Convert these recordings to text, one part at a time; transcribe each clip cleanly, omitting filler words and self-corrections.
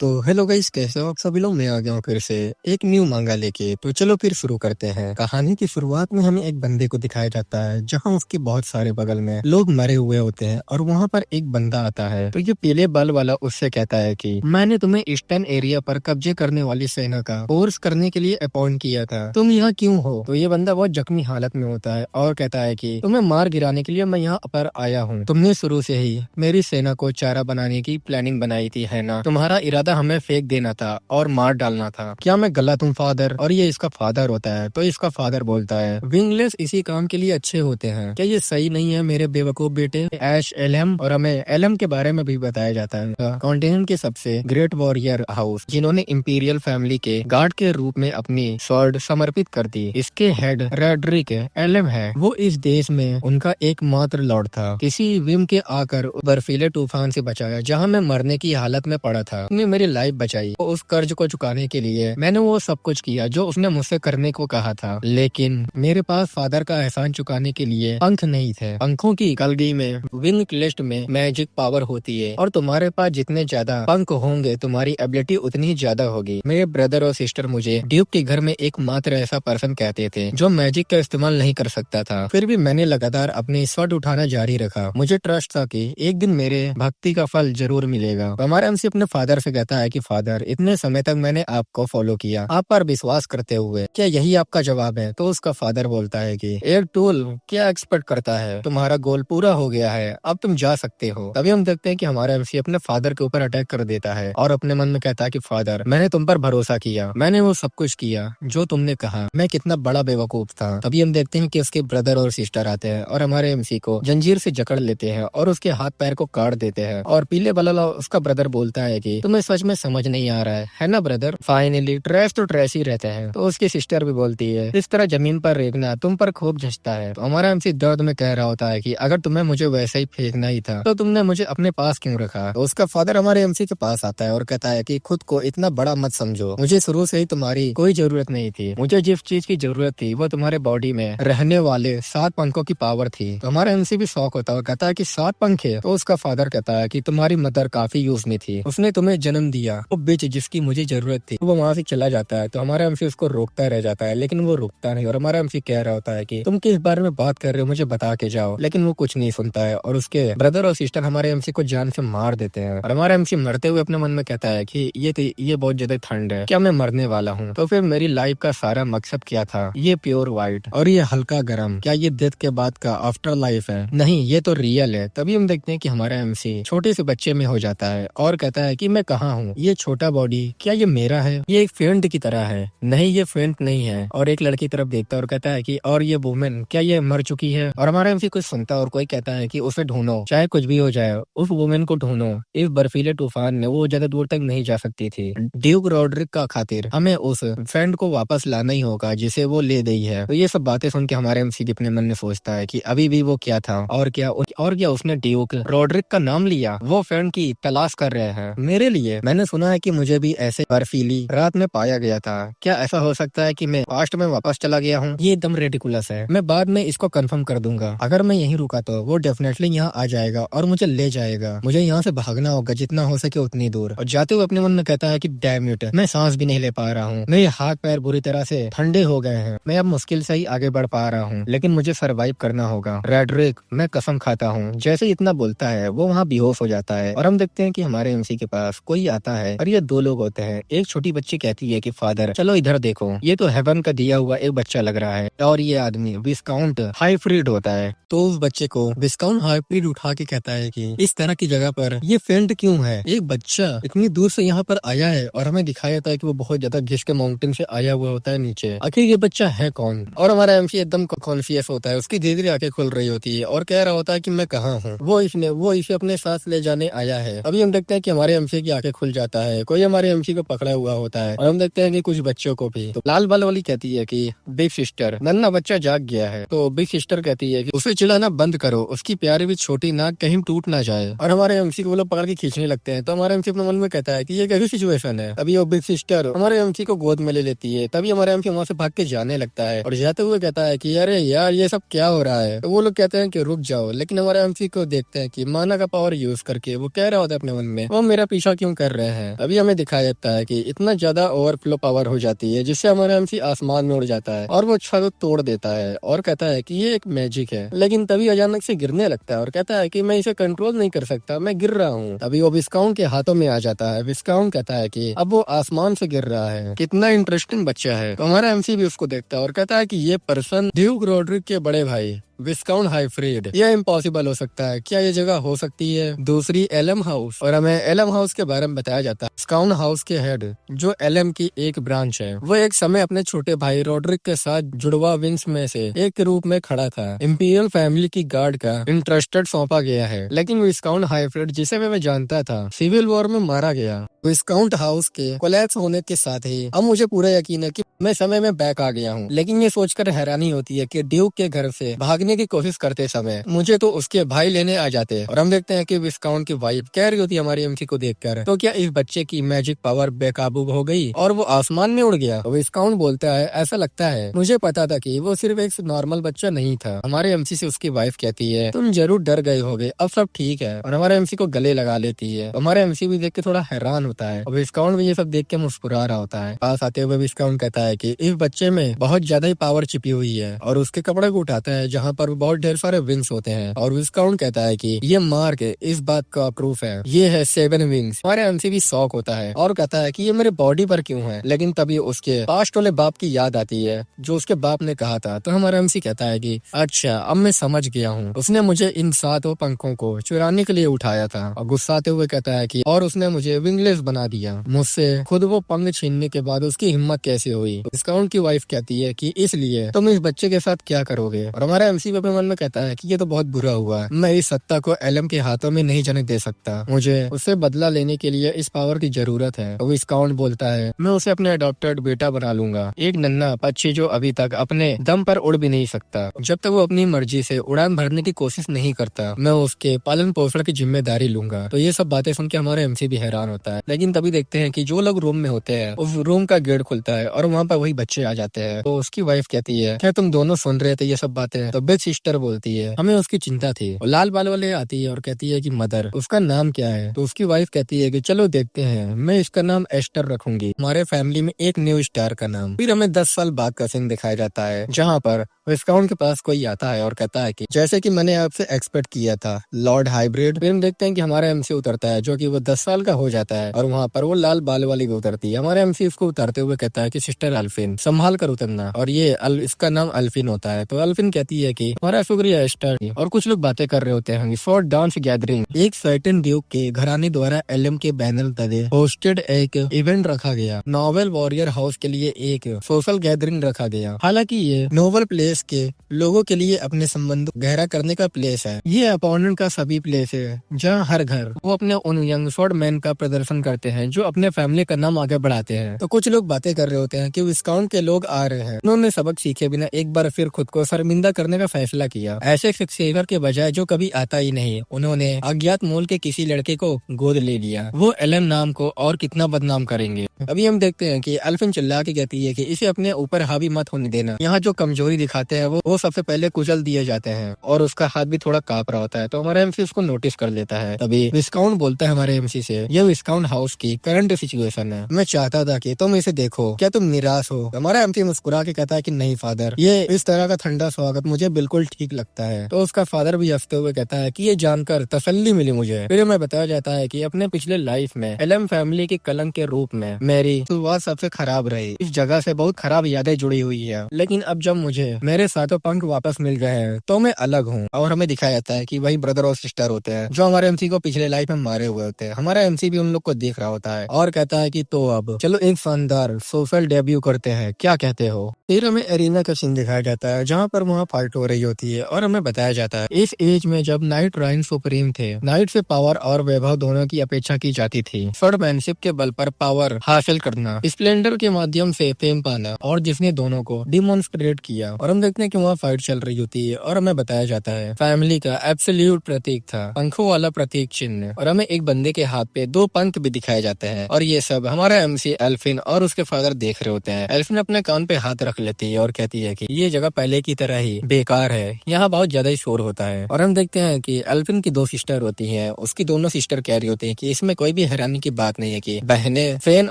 तो hello guys, कैसे हो आप सभी लोग। मैं आ गया हूँ फिर से एक न्यू मांगा लेके। तो चलो फिर शुरू करते हैं। कहानी की शुरुआत में हमें एक बंदे को दिखाया जाता है जहाँ उसके बहुत सारे बगल में लोग मरे हुए होते हैं और वहाँ पर एक बंदा आता है। तो ये पीले बाल वाला उससे कहता है कि मैंने तुम्हें ईस्टर्न एरिया पर कब्जे करने वाली सेना का फोर्स करने के लिए अपॉइंट किया था, तुम यहाँ क्यों हो। तो ये बंदा बहुत जख्मी हालत में होता है और कहता है कि तुम्हें मार गिराने के लिए मैं यहाँ पर आया हूँ। तुमने शुरू से ही मेरी सेना को चारा बनाने की प्लानिंग बनाई थी, है ना। तुम्हारा इरादा हमें फेंक देना था और मार डालना था। क्या मैं गलत हूँ फादर। और ये इसका फादर होता है। तो इसका फादर बोलता है विंगलेस इसी काम के लिए अच्छे होते हैं, क्या ये सही नहीं है मेरे बेवकूफ बेटे ऐश एलम। और हमें एलम के बारे में भी बताया जाता है, कॉन्टिनेंट के सबसे ग्रेट वॉरियर हाउस जिन्होंने इंपीरियल फैमिली के गार्ड के रूप में अपनी स्वॉर्ड समर्पित कर दी। इसके हेड रेडरिक एलम है। वो इस देश में उनका एकमात्र लॉर्ड था। किसी विम के आकर बर्फीले तूफान से बचाया जहाँ मैं मरने की हालत में पड़ा था। उसने मेरी लाइफ बचाई। उस कर्ज को चुकाने के लिए मैंने वो सब कुछ किया जो उसने मुझसे करने को कहा था, लेकिन मेरे पास फादर का एहसान चुकाने के लिए पंख नहीं थे। पंखों की कलगी में विंग लिस्ट में मैजिक पावर होती है और तुम्हारे पास जितने ज्यादा पंख होंगे तुम्हारी एबिलिटी उतनी ज्यादा होगी। मेरे ब्रदर और सिस्टर मुझे ड्यूक के घर में एकमात्र ऐसा पर्सन कहते थे जो मैजिक का इस्तेमाल नहीं कर सकता था। फिर भी मैंने लगातार अपने स्वॉर्ड उठाना जारी रखा। मुझे ट्रस्ट था कि एक दिन मेरे भक्ति का फल जरूर मिलेगा। हमारा एमसी अपने फादर से कहता है कि फादर, इतने समय तक मैंने आपको फॉलो किया, आप पर विश्वास करते हुए, क्या यही आपका जवाब है। तो उसका फादर बोलता है कि एक टूल क्या एक्सपेक्ट करता है, तुम्हारा गोल पूरा हो गया है, अब तुम जा सकते हो। तभी हम देखते हैं कि हमारा एमसी अपने फादर के ऊपर अटैक कर देता है और अपने मन में कहता है कि फादर, मैंने तुम पर भरोसा किया, मैंने वो सब कुछ किया जो तुमने कहा, मैं कितना बड़ा बेवकूफ था। तभी हम देखते हैं कि उसके ब्रदर और सिस्टर आते हैं और हमारे एमसी को जंजीर से जकड़ लेते हैं और उसके हाथ पैर को काट देते हैं। और पीले वाला उसका ब्रदर बोलता है कि तुम्हें सच में समझ नहीं आ रहा है ना ब्रदर। फाइनली ट्रैश तो ट्रैश ही रहते हैं। तो उसकी सिस्टर भी बोलती है इस तरह जमीन पर रेगना तुम पर खूब जचता है। तो हमारा एमसी दर्द में कह रहा होता है कि अगर तुम्हें मुझे वैसे ही फेंकना ही था तो तुमने मुझे अपने पास क्यों रखा। तो उसका फादर हमारे एमसी के पास आता है और कहता है कि खुद को इतना बड़ा मत समझो, मुझे शुरू से ही तुम्हारी कोई जरूरत नहीं थी। मुझे जिस चीज की जरूरत थी वो तुम्हारे बॉडी में रहने वाले 7 पंखों की पावर थी। तो हमारा एमसी भी शौक होता है और कहता है कि 7 पंखे। तो उसका फादर कहता है कि तुम्हारी मदर काफी यूज में थी, उसने तुम्हें जन्म दिया, वो बिच जिसकी मुझे जरूरत थी। वो वहाँ से चला जाता है। तो हमारा एमसी उसको रोकता रह जाता है लेकिन वो रुकता नहीं और हमारा एमसी कह रहा होता है कि तुम किस बारे में बात कर रहे हो, मुझे बता के जाओ। लेकिन वो कुछ नहीं सुनता है और उसके ब्रदर और सिस्टर हमारे एमसी को जान से मार देते हैं। और हमारा एमसी मरते हुए अपने मन में कहता है कि ये बहुत ज्यादा ठंड है, क्या मैं मरने वाला हूँ। तो फिर मेरी लाइफ का सारा मकसद क्या था, ये प्योर व्हाइट और ये हल्का गर्म, क्या ये डेथ के बाद का आफ्टर लाइफ है। नहीं, ये तो रियल है। तभी हम देखते हैं कि हमारा एमसी छोटे से बच्चे में हो जाता है और कहता है कि मैं कहाँ हूँ, ये छोटा बॉडी क्या ये मेरा है, ये एक फेंट की तरह है। नहीं, ये फेंट नहीं है। और एक लड़की तरफ देखता है और कहता है कि और ये वुमेन क्या ये मर चुकी है। और हमारा एमसी कुछ सुनता है और कोई कहता है कि उसे ढूंढो, चाहे कुछ भी हो जाए उस वुमेन को ढूंढो। इस बर्फीले तूफान में वो ज्यादा दूर तक नहीं जा सकती थी। ड्यूक रॉड्रिक का खातिर हमें उस फ्रेंड को वापस लाना ही होगा जिसे वो ले गई है। तो ये सब बातें सुन के हमारे एमसी अपने मन में सोचता है कि अभी भी वो क्या था और क्या उसने ड्यूक रॉड्रिक का नाम लिया। वो फ्रेंड की तलाश कर रहे हैं मेरे लिए। मैंने सुना है कि मुझे भी ऐसे बर्फीली रात में पाया गया था। क्या ऐसा हो सकता है कि मैं पास्ट में वापस चला गया हूँ। ये एकदम रेडिकुलस है। मैं बाद में इसको कंफर्म कर दूंगा। अगर मैं यहीं रुका तो वो डेफिनेटली यहाँ आ जाएगा और मुझे ले जाएगा। मुझे यहाँ से भागना होगा जितना हो सके उतनी दूर। और जाते हुए अपने मन में कहता है कि डैम इट, मैं सांस भी नहीं ले पा रहा हूँ, मेरे हाथ पैर बुरी तरह से ठंडे हो गए हैं, मैं अब मुश्किल से ही आगे बढ़ पा रहा हूँ, लेकिन मुझे सरवाइव करना होगा। रेडरिक, मैं कसम खाता हूँ। जैसे इतना बोलता है वो वहाँ बेहोश हो जाता है और हम देखते हैं कि हमारे एमसी के पास कोई आता है और ये 2 लोग होते हैं। एक छोटी बच्ची कहती है कि फादर चलो इधर देखो, ये तो हेवन का दिया हुआ एक बच्चा लग रहा है और ये आदमी विस्काउंट हाईफ्रीड होता है। तो उस बच्चे को विस्काउंट हाईफ्रीड उठा के कहता है कि इस तरह की जगह पर ये फेंट क्यों है, एक बच्चा इतनी दूर से यहाँ पर आया है और हमें दिखाया जाता है कि वो बहुत ज्यादा घिस के माउंटेन से आया हुआ होता है नीचे। आखिर ये बच्चा है कौन। और हमारा एमसी एकदम कॉन्शियस होता है, उसकी धीरे धीरे आंखें खुल रही होती है और कह रहा होता है कि मैं कहाँ हूँ, वो इसे अपने साथ ले जाने आया है। अभी हम देखते हैं कि हमारे एमसी की आंखें खुल जाता है, कोई हमारे एमसी को पकड़ा हुआ होता है और हम देखते हैं कि कुछ बच्चों को भी। तो लाल बाल वाली कहती है कि बिग सिस्टर, नन्हा बच्चा जाग गया है। तो बिग सिस्टर कहती है कि उसे चिल्लाना बंद करो, उसकी प्यारी भी छोटी नाक कहीं टूट ना जाए। और हमारे एमसी को वो लोग पकड़ के खींचने लगते हैं। तो हमारे एमसी अपने मन में कहता है कि ये कैसी सिचुएशन है। तभी वो बिग सिस्टर हमारे एमसी को गोद में ले लेती है। तभी हमारे एमसी वहाँ से भाग के जाने लगता है और जाते हुए कहता है कि अरे यार ये सब क्या हो रहा है। तो वो लोग कहते हैं कि रुक जाओ, लेकिन हमारे एमसी को देखते हैं कि माना का पावर यूज करके वो कह रहा होता है अपने मन में, वो मेरा पीछा क्यों कर रहे हैं। अभी हमें दिखाया जाता है कि इतना ज्यादा ओवरफ्लो पावर हो जाती है जिससे हमारा एमसी आसमान में उड़ जाता है और वो छत तोड़ देता है और कहता है कि ये एक मैजिक है। लेकिन तभी अचानक से गिरने लगता है और कहता है कि मैं इसे कंट्रोल नहीं कर सकता, मैं गिर रहा हूँ। तभी वो विस्काउंट के हाथों में आ जाता है। विस्काउंट कहता है कि अब वो आसमान से गिर रहा है। कितना इंटरेस्टिंग बच्चा है। तो हमारा एमसी भी उसको देखता है और कहता है कि ये पर्सन ड्यूक रोड्रिक के बड़े भाई विस्काउंट हाइफ्रीड, यह इम्पॉसिबल हो सकता है। क्या ये जगह हो सकती है दूसरी एलम हाउस? और हमें एलम हाउस के बारे में बताया जाता है। विस्काउंट हाउस के हेड जो एलम की एक ब्रांच है, वो एक समय अपने छोटे भाई रोड्रिक के साथ जुड़वा विंग्स में से एक के रूप में खड़ा था। इंपीरियल फैमिली की गार्ड का इंटरेस्टेड सौंपा गया है, लेकिन विस्काउंट हाइफ्रीड जिसे मैं जानता था सिविल वॉर में मारा गया। विस्काउंट हाउस के कोलैप्स होने के साथ ही अब मुझे पूरा यकीन है कि मैं समय में बैक आ गया हूँ। लेकिन ये सोचकर हैरानी होती है कि ड्यूक के घर से भागने की कोशिश करते समय मुझे तो उसके भाई लेने आ जाते हैं। और हम देखते हैं कि विस्काउंट की वाइफ कह रही होती है हमारी एमसी को देखकर, तो क्या इस बच्चे की मैजिक पावर बेकाबू हो गई और वो आसमान में उड़ गया? तो विस्काउंट बोलता है ऐसा लगता है, मुझे पता था कि वो सिर्फ एक नॉर्मल बच्चा नहीं था। हमारे एमसी से उसकी वाइफ कहती है तुम जरूर डर गए होगे, अब सब ठीक है। और हमारे एमसी को गले लगा लेती है। हमारे एमसी भी देख के थोड़ा हैरान होता है और विस्काउंट भी ये सब देख के मुस्कुरा रहा होता है। पास आते हुए विस्काउंट कहता है कि इस बच्चे में बहुत ज्यादा ही पावर छिपी हुई है और उसके कपड़े को उठाता है जहाँ पर बहुत ढेर सारे विंग्स होते हैं। और विस्काउंट कहता है कि ये मार्क इस बात का प्रूफ है, ये है 7 विंग्स। हमारे एमसी भी शॉक होता है और कहता है कि ये मेरे बॉडी पर क्यों है। लेकिन तभी उसके पास्ट वाले बाप की याद आती है जो उसके बाप ने कहा था। तो हमारा एमसी कहता है कि अच्छा अब मैं समझ गया हूँ, उसने मुझे इन 7 पंखों को चुराने के लिए उठाया था। और गुस्साते हुए कहता है कि और उसने मुझे विंगलेस बना दिया, मुझसे खुद वो पंख छीनने के बाद उसकी हिम्मत कैसे हुई? विस्काउंट की वाइफ कहती है कि इसलिए तुम इस बच्चे के साथ क्या करोगे? और हमारा एमसी अपने मन में कहता है कि ये तो बहुत बुरा हुआ, मैं इस सत्ता को एलम के हाथों में नहीं जाने दे सकता, मुझे उससे बदला लेने के लिए इस पावर की जरूरत है। तो विस्काउंट बोलता है मैं उसे अपने अडॉप्टेड बेटा बना लूंगा, एक नन्हा पक्षी जो अभी तक अपने दम पर उड़ भी नहीं सकता। जब तक वो अपनी मर्जी से उड़ान भरने की कोशिश नहीं करता, मैं उसके पालन पोषण की जिम्मेदारी लूंगा। तो ये सब बातें सुन के हमारा एमसी भी हैरान होता है। लेकिन तभी देखते हैं कि जो लोग रूम में होते हैं उस रूम का गेट खुलता है और वहाँ पर वही बच्चे आ जाते हैं। तो उसकी वाइफ कहती है क्या तुम दोनों सुन रहे थे ये सब बातें? तो बिग सिस्टर बोलती है हमें उसकी चिंता थी। और लाल बाल वाले आती है और कहती है कि मदर उसका नाम क्या है? तो उसकी वाइफ कहती है कि चलो देखते हैं, मैं इसका नाम एस्टर रखूंगी, हमारे फैमिली में एक न्यू स्टार का नाम। फिर हमें 10 साल बाद का सीन दिखाया जाता है जहाँ पर विस्काउंट के पास कोई आता है और कहता है कि जैसे कि मैंने आपसे एक्सपेक्ट किया था लॉर्ड हाइब्रिड। फिर हम देखते हैं कि हमारा एमसी उतरता है जो कि वो 10 साल का हो जाता है और वहाँ पर वो लाल बाल वाली भी उतरती है। हमारा एमसी उसको उतारते हुए कहता है कि सिस्टर अल्फिन संभाल कर उतरना, और ये इसका नाम अल्फिन होता है। तो अल्फिन कहती है कि हमारा शुक्रिया एस्टर। और कुछ लोग बातें कर रहे होते हैं फॉर डांस गैदरिंग। एक सर्टेन ड्यूक के घराने द्वारा एलएम के बैनर तले होस्टेड एक इवेंट रखा गया। नोवेल वॉरियर हाउस के लिए एक सोशल गैदरिंग रखा गया। हालांकि ये नोवेल प्लेस के लोगों के लिए अपने संबंध गहरा करने का प्लेस है। ये अपोनेंट का सभी प्लेस है जहाँ हर घर वो अपने उन यंग शॉर्ट मैन का प्रदर्शन करते हैं जो अपने फैमिली का नाम आगे बढ़ाते हैं। तो कुछ लोग बातें कर रहे होते हैं कि विस्काउंट के लोग आ रहे हैं। उन्होंने सबक सीखे बिना एक बार फिर खुद को शर्मिंदा करने का फैसला किया। ऐसे फिक्सेवर के बजाय जो कभी आता ही नहीं, उन्होंने अज्ञात मूल के किसी लड़के को गोद ले लिया। वो एलन नाम को और कितना बदनाम करेंगे। अभी हम देखते हैं कि अल्फिन चिल्ला के कहती है कि इसे अपने ऊपर हावी मत होने देना। यहाँ जो कमजोरी दिखाते हैं वो सबसे पहले कुचल दिए जाते हैं। और उसका हाथ भी थोड़ा कांप रहा होता है। तो हमारा एमसी उसको नोटिस कर लेता है। तभी विस्काउंट बोलता है हमारे एमसी से ये विस्काउंट हाउस की करंट सिचुएशन है, मैं चाहता था कि तुम इसे देखो, क्या तुम निराश हो? हमारा एमसी मुस्कुरा के कहता है कि नहीं फादर, ये इस तरह का ठंडा स्वागत मुझे बिल्कुल ठीक लगता है। तो उसका फादर भी हंसते हुए कहता है कि ये जानकर तसल्ली मिली मुझे। फिर हमें बताया जाता है कि अपने पिछले लाइफ में एलएम फैमिली के कलंक के रूप में मेरी शुरुआत सबसे खराब रही। इस जगह से बहुत खराब यादें जुड़ी हुई है, लेकिन अब जब मुझे मेरे साथों पंख वापस मिल गए हैं तो मैं अलग हूँ। और हमें दिखाया जाता है कि वही ब्रदर और सिस्टर होते हैं जो हमारे एमसी को पिछले लाइफ में मारे हुए होते हैं। हमारा एमसी भी उन लोग को देख रहा होता है और कहता है कि तो अब चलो एक शानदार सोशल डेब्यू करते हैं, क्या कहते हो? फिर हमें एरिना का सीन दिखाया जाता है जहाँ पर वहाँ फाइट हो रही होती है और हमें बताया जाता है इस एज में जब नाइट राइन सुप्रीम थे, नाइट से पावर और वैभव दोनों की अपेक्षा की जाती थी। स्वॉर्डमैनशिप के बल पर पावर हासिल करना, स्प्लेंडर के माध्यम से फेम पाना, और जिसने दोनों को डिमोन्स्ट्रेट किया। और हम देखते हैं कि वहाँ फाइट चल रही होती है और हमें बताया जाता है फैमिली का एब्सोल्यूट प्रतीक था पंखों वाला प्रतीक चिन्ह। और हमें एक बंदे के हाथ पे 2 पंख भी दिखाए जाते हैं। और ये सब हमारा एमसी एल्फिन और उसके फादर देख रहे होते हैं। एल्फिन अपने कान पे हाथ रख लेती है और कहती है कि ये जगह पहले की तरह ही बेकार है, यहाँ बहुत ज्यादा ही शोर होता है। और हम देखते हैं कि एल्फिन की 2 सिस्टर होती हैं, उसकी दोनों सिस्टर कह रही होती हैं कि इसमें कोई भी हैरानी की बात नहीं है कि बहनें फेन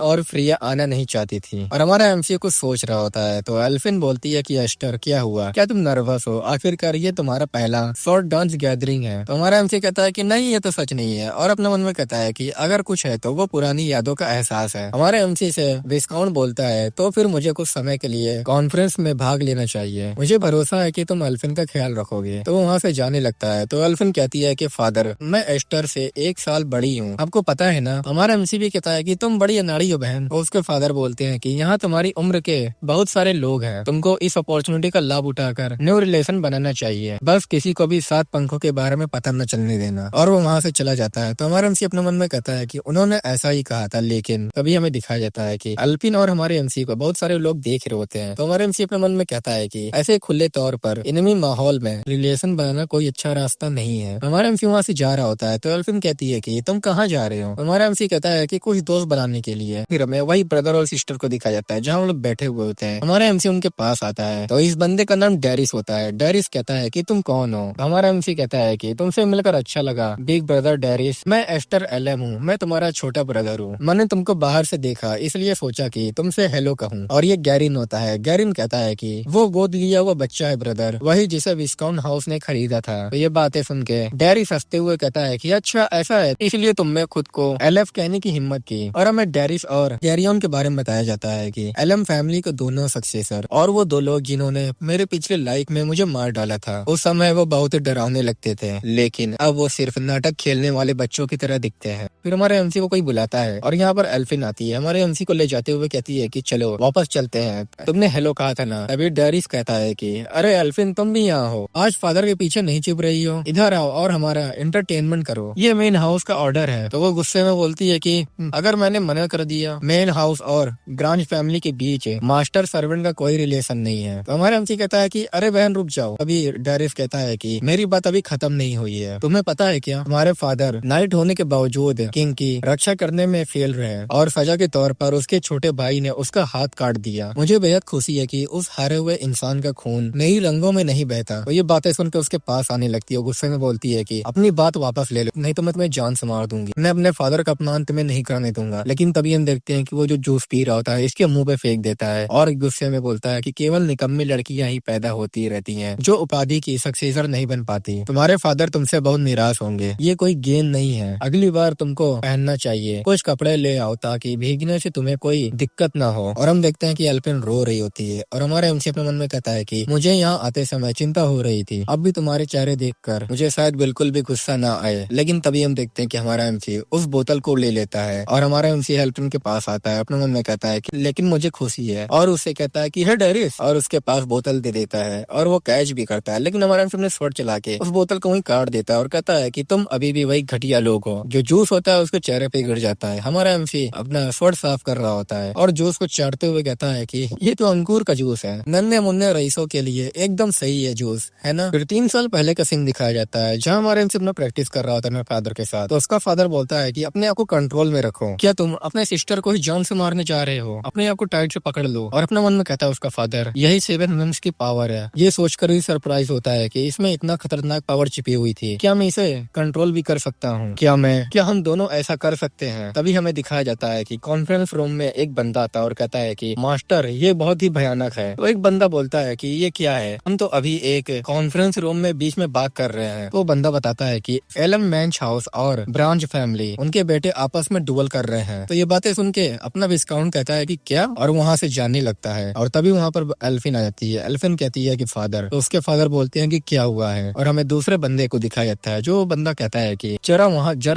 और फ्रिया आना नहीं चाहती थी। और हमारा एमसी कुछ सोच रहा होता है तो एल्फिन बोलती है कि एस्टर क्या हुआ, क्या तुम नर्वस हो, आखिरकार ये तुम्हारा पहला शॉर्ट डांस गैदरिंग है। तो हमारा एमसी कहता है कि नहीं ये तो सच नहीं है, और अपने मन में कहता है कि अगर कुछ है तो वो पुरानी यादों का एहसास है। हमारे एमसी से विस्काउंट बोलता है तो फिर मुझे कुछ समय के लिए कॉन्फ्रेंस में भाग लेना चाहिए, मुझे भरोसा है कि तुम एल्फिन का ख्याल रखोगे। तो वो वहाँ से जाने लगता है तो एल्फिन कहती है कि फादर मैं एस्टर से 1 साल बड़ी हूँ, आपको पता है ना। हमारा एमसी भी कहता है कि तुम बड़ी अनाड़ी हो बहन। और उसके फादर बोलते हैं कि यहाँ तुम्हारी उम्र के बहुत सारे लोग हैं, तुमको इस अपॉर्चुनिटी का लाभ उठाकर न्यू रिलेशन बनाना चाहिए, बस किसी को भी 7 पंखों के बारे में पता न चलने देना। और वो वहाँ से चला जाता है। तो हमारा एमसी अपने मन में कहता है कि उन्होंने ऐसा ही कहा था, लेकिन तभी हमें दिखाया जाता है कि एल्फिन और हमारे एमसी को बहुत सारे लोग देख रहे होते हैं। तो हमारे एमसी अपने मन में कहता है कि ऐसे खुले तौर पर इनमी माहौल में रिलेशन बनाना कोई अच्छा रास्ता नहीं है। हमारा एमसी वहाँ से जा रहा होता है तो एल्फिन कहती है कि तुम कहाँ जा रहे हो। हमारा एमसी कहता है कि कुछ दोस्त बनाने के लिए। फिर हमें वही ब्रदर और सिस्टर को दिखाया जाता है जहाँ हम लोग बैठे हुए होते हैं। हमारा एमसी उनके पास आता है तो इस बंदे का नाम डेरिस होता है। डेरिस कहता है कि तुम कौन हो। हमारा एमसी कहता है कि तुमसे मिलकर अच्छा लगा बिग ब्रदर डेरिस, मैं एस्टर एलएम हूँ, मैं तुम्हारा छोटा ब्रदर हूँ। मैंने तुमको बाहर से देखा इसलिए सोचा कि तुमसे हेलो कहूँ। और ये गैरिन होता है। गैरिन कहता है कि वो गोद लिया हुआ बच्चा है ब्रदर, वही जिसे विस्काउंट हाउस ने खरीदा था। तो ये बातें सुन के डेरिस हंसते हुए कहता है कि अच्छा ऐसा है, इसलिए तुमने खुद को एलएफ कहने की हिम्मत की। और हमें डेरिस और गैरियन के बारे में बताया जाता है कि एलएम फैमिली के दोनों सक्सेसर और वो 2 लोग जिन्होंने मेरे पिछले लाइफ में मुझे मार डाला था, उस समय वो बहुत ही डरावने लगते थे, लेकिन अब वो सिर्फ नाटक खेलने वाले बच्चों की तरह दिखते हैं। फिर हमारे एमसी को कोई बुलाता है और यहाँ पर एल्फिन आती है। हमारे एमसी को ले जाते हुए कहती है कि चलो वापस चलते हैं, तुमने हेलो कहा था ना। अभी डेरिस कहता है कि अरे एल्फिन तुम भी यहाँ हो, आज फादर के पीछे नहीं छिप रही हो, इधर आओ और हमारा एंटरटेनमेंट करो, ये मेन हाउस का ऑर्डर है। तो वो गुस्से में बोलती है कि अगर मैंने मना कर दिया, मेन हाउस और ग्रांज फैमिली के बीच मास्टर सर्वेंट का कोई रिलेशन नहीं है। तो हमारा एमसी कहता है कि अरे बहन रुक जाओ। अभी डेरिस कहता है कि मेरी बात अभी खत्म नहीं हुई है, तुम्हें पता है क्या, हमारे फादर नाइट होने के बावजूद किंग की रक्षा करने में फेल रहे और सजा के तौर पर उसके छोटे भाई ने उसका हाथ काट दिया। मुझे बेहद खुशी है कि उस हारे हुए इंसान का खून नई रंगों में नहीं बहता। तो ये बातें सुनकर उसके पास आने लगती है, गुस्से में बोलती है कि अपनी बात वापस ले लो, नहीं तो मैं तुम्हें जान से मार दूंगी, मैं अपने फादर का अपमान तुम्हें नहीं करने दूंगा। लेकिन तभी हम देखते हैं कि वो जो जूस पी रहा होता है इसके मुंह पे फेंक देता है और गुस्से में बोलता है कि केवल निकम्मी लड़कियां ही पैदा होती रहती हैं जो उपाधि की सक्सेसर नहीं बन पाती। तुम्हारे फादर तुमसे बहुत निराश होंगे, ये कोई गेम नहीं है, अगली बार तुमको पहनना चाहिए, कुछ कपड़े ले आओ ताकि भीगने से तुम्हें कोई दिक्कत ना हो। और हम देखते हैं कि एल्फिन रो रही होती है और हमारे एमसी अपने मन में कहता है कि मुझे यहाँ आते समय चिंता हो रही थी, अब भी तुम्हारे चेहरे देखकर मुझे शायद बिल्कुल भी गुस्सा ना आए। लेकिन तभी हम देखते हैं कि हमारा एमसी उस बोतल को ले लेता है और हमारा एमसी एल्फिन के पास आता है, अपने मन में कहता है कि लेकिन मुझे खुशी है, और उससे कहता है कि हे डेरिस, और उसके पास बोतल दे देता है और वो कैच भी करता है। लेकिन हमारा एमसी ने स्वord चला के उस बोतल को वहीं काट देता है और कहता है कि तुम अभी भी वही घटिया लोग हो। जो जूस होता है उसके चेहरे पे गिर जाता है। हमारा एमसी अपना स्वord साफ कर रहा होता है और जूस को चाटते हुए कहता है कि ये तो अंगूर का जूस है, नन्हे मुन्ने रईसों के लिए एकदम सही है जूस, है ना। फिर 3 साल पहले का सीन दिखाया जाता है जहाँ हमारे एमसी अपना प्रैक्टिस कर रहा होता है अपने फादर के साथ। तो उसका फादर बोलता है कि अपने आप को कंट्रोल में रखो, क्या तुम अपने सिस्टर को ही जान से मारने जा रहे हो, अपने आप को टाइट से पकड़ लो। और अपने मन में कहता है उसका फादर यही 7 विंग्स की पावर है। ये सोचकर भी सरप्राइज होता है कि इसमें इतना खतरनाक पावर छिपी हुई थी, क्या मैं इसे कंट्रोल भी कर सकता हूँ, क्या हम दोनों ऐसा कर सकते हैं। तभी हमें दिखाया जाता है कि कॉन्फ्रेंस रूम में एक बंदा आता है और कहता है कि मास्टर ये बहुत ही भयानक है। तो एक बंदा बोलता है कि ये क्या है, हम तो अभी एक कॉन्फ्रेंस रूम में बीच में बात कर रहे हैं। तो बंदा बताता है कि एलम मैंच हाउस और ब्रांच फैमिली उनके बेटे आपस में डुअल कर रहे हैं। तो ये बातें सुन के अपना विस्काउंट कहता है कि क्या, और वहाँ से जाने लगता है। और तभी वहाँ पर एल्फिन आ जाती है। एल्फिन कहती है कि फादर, तो उसके फादर बोलते हैं कि क्या हुआ है, और हमें दूसरे बंदे को दिखाया जाता है। जो बंदा कहता है कि जरा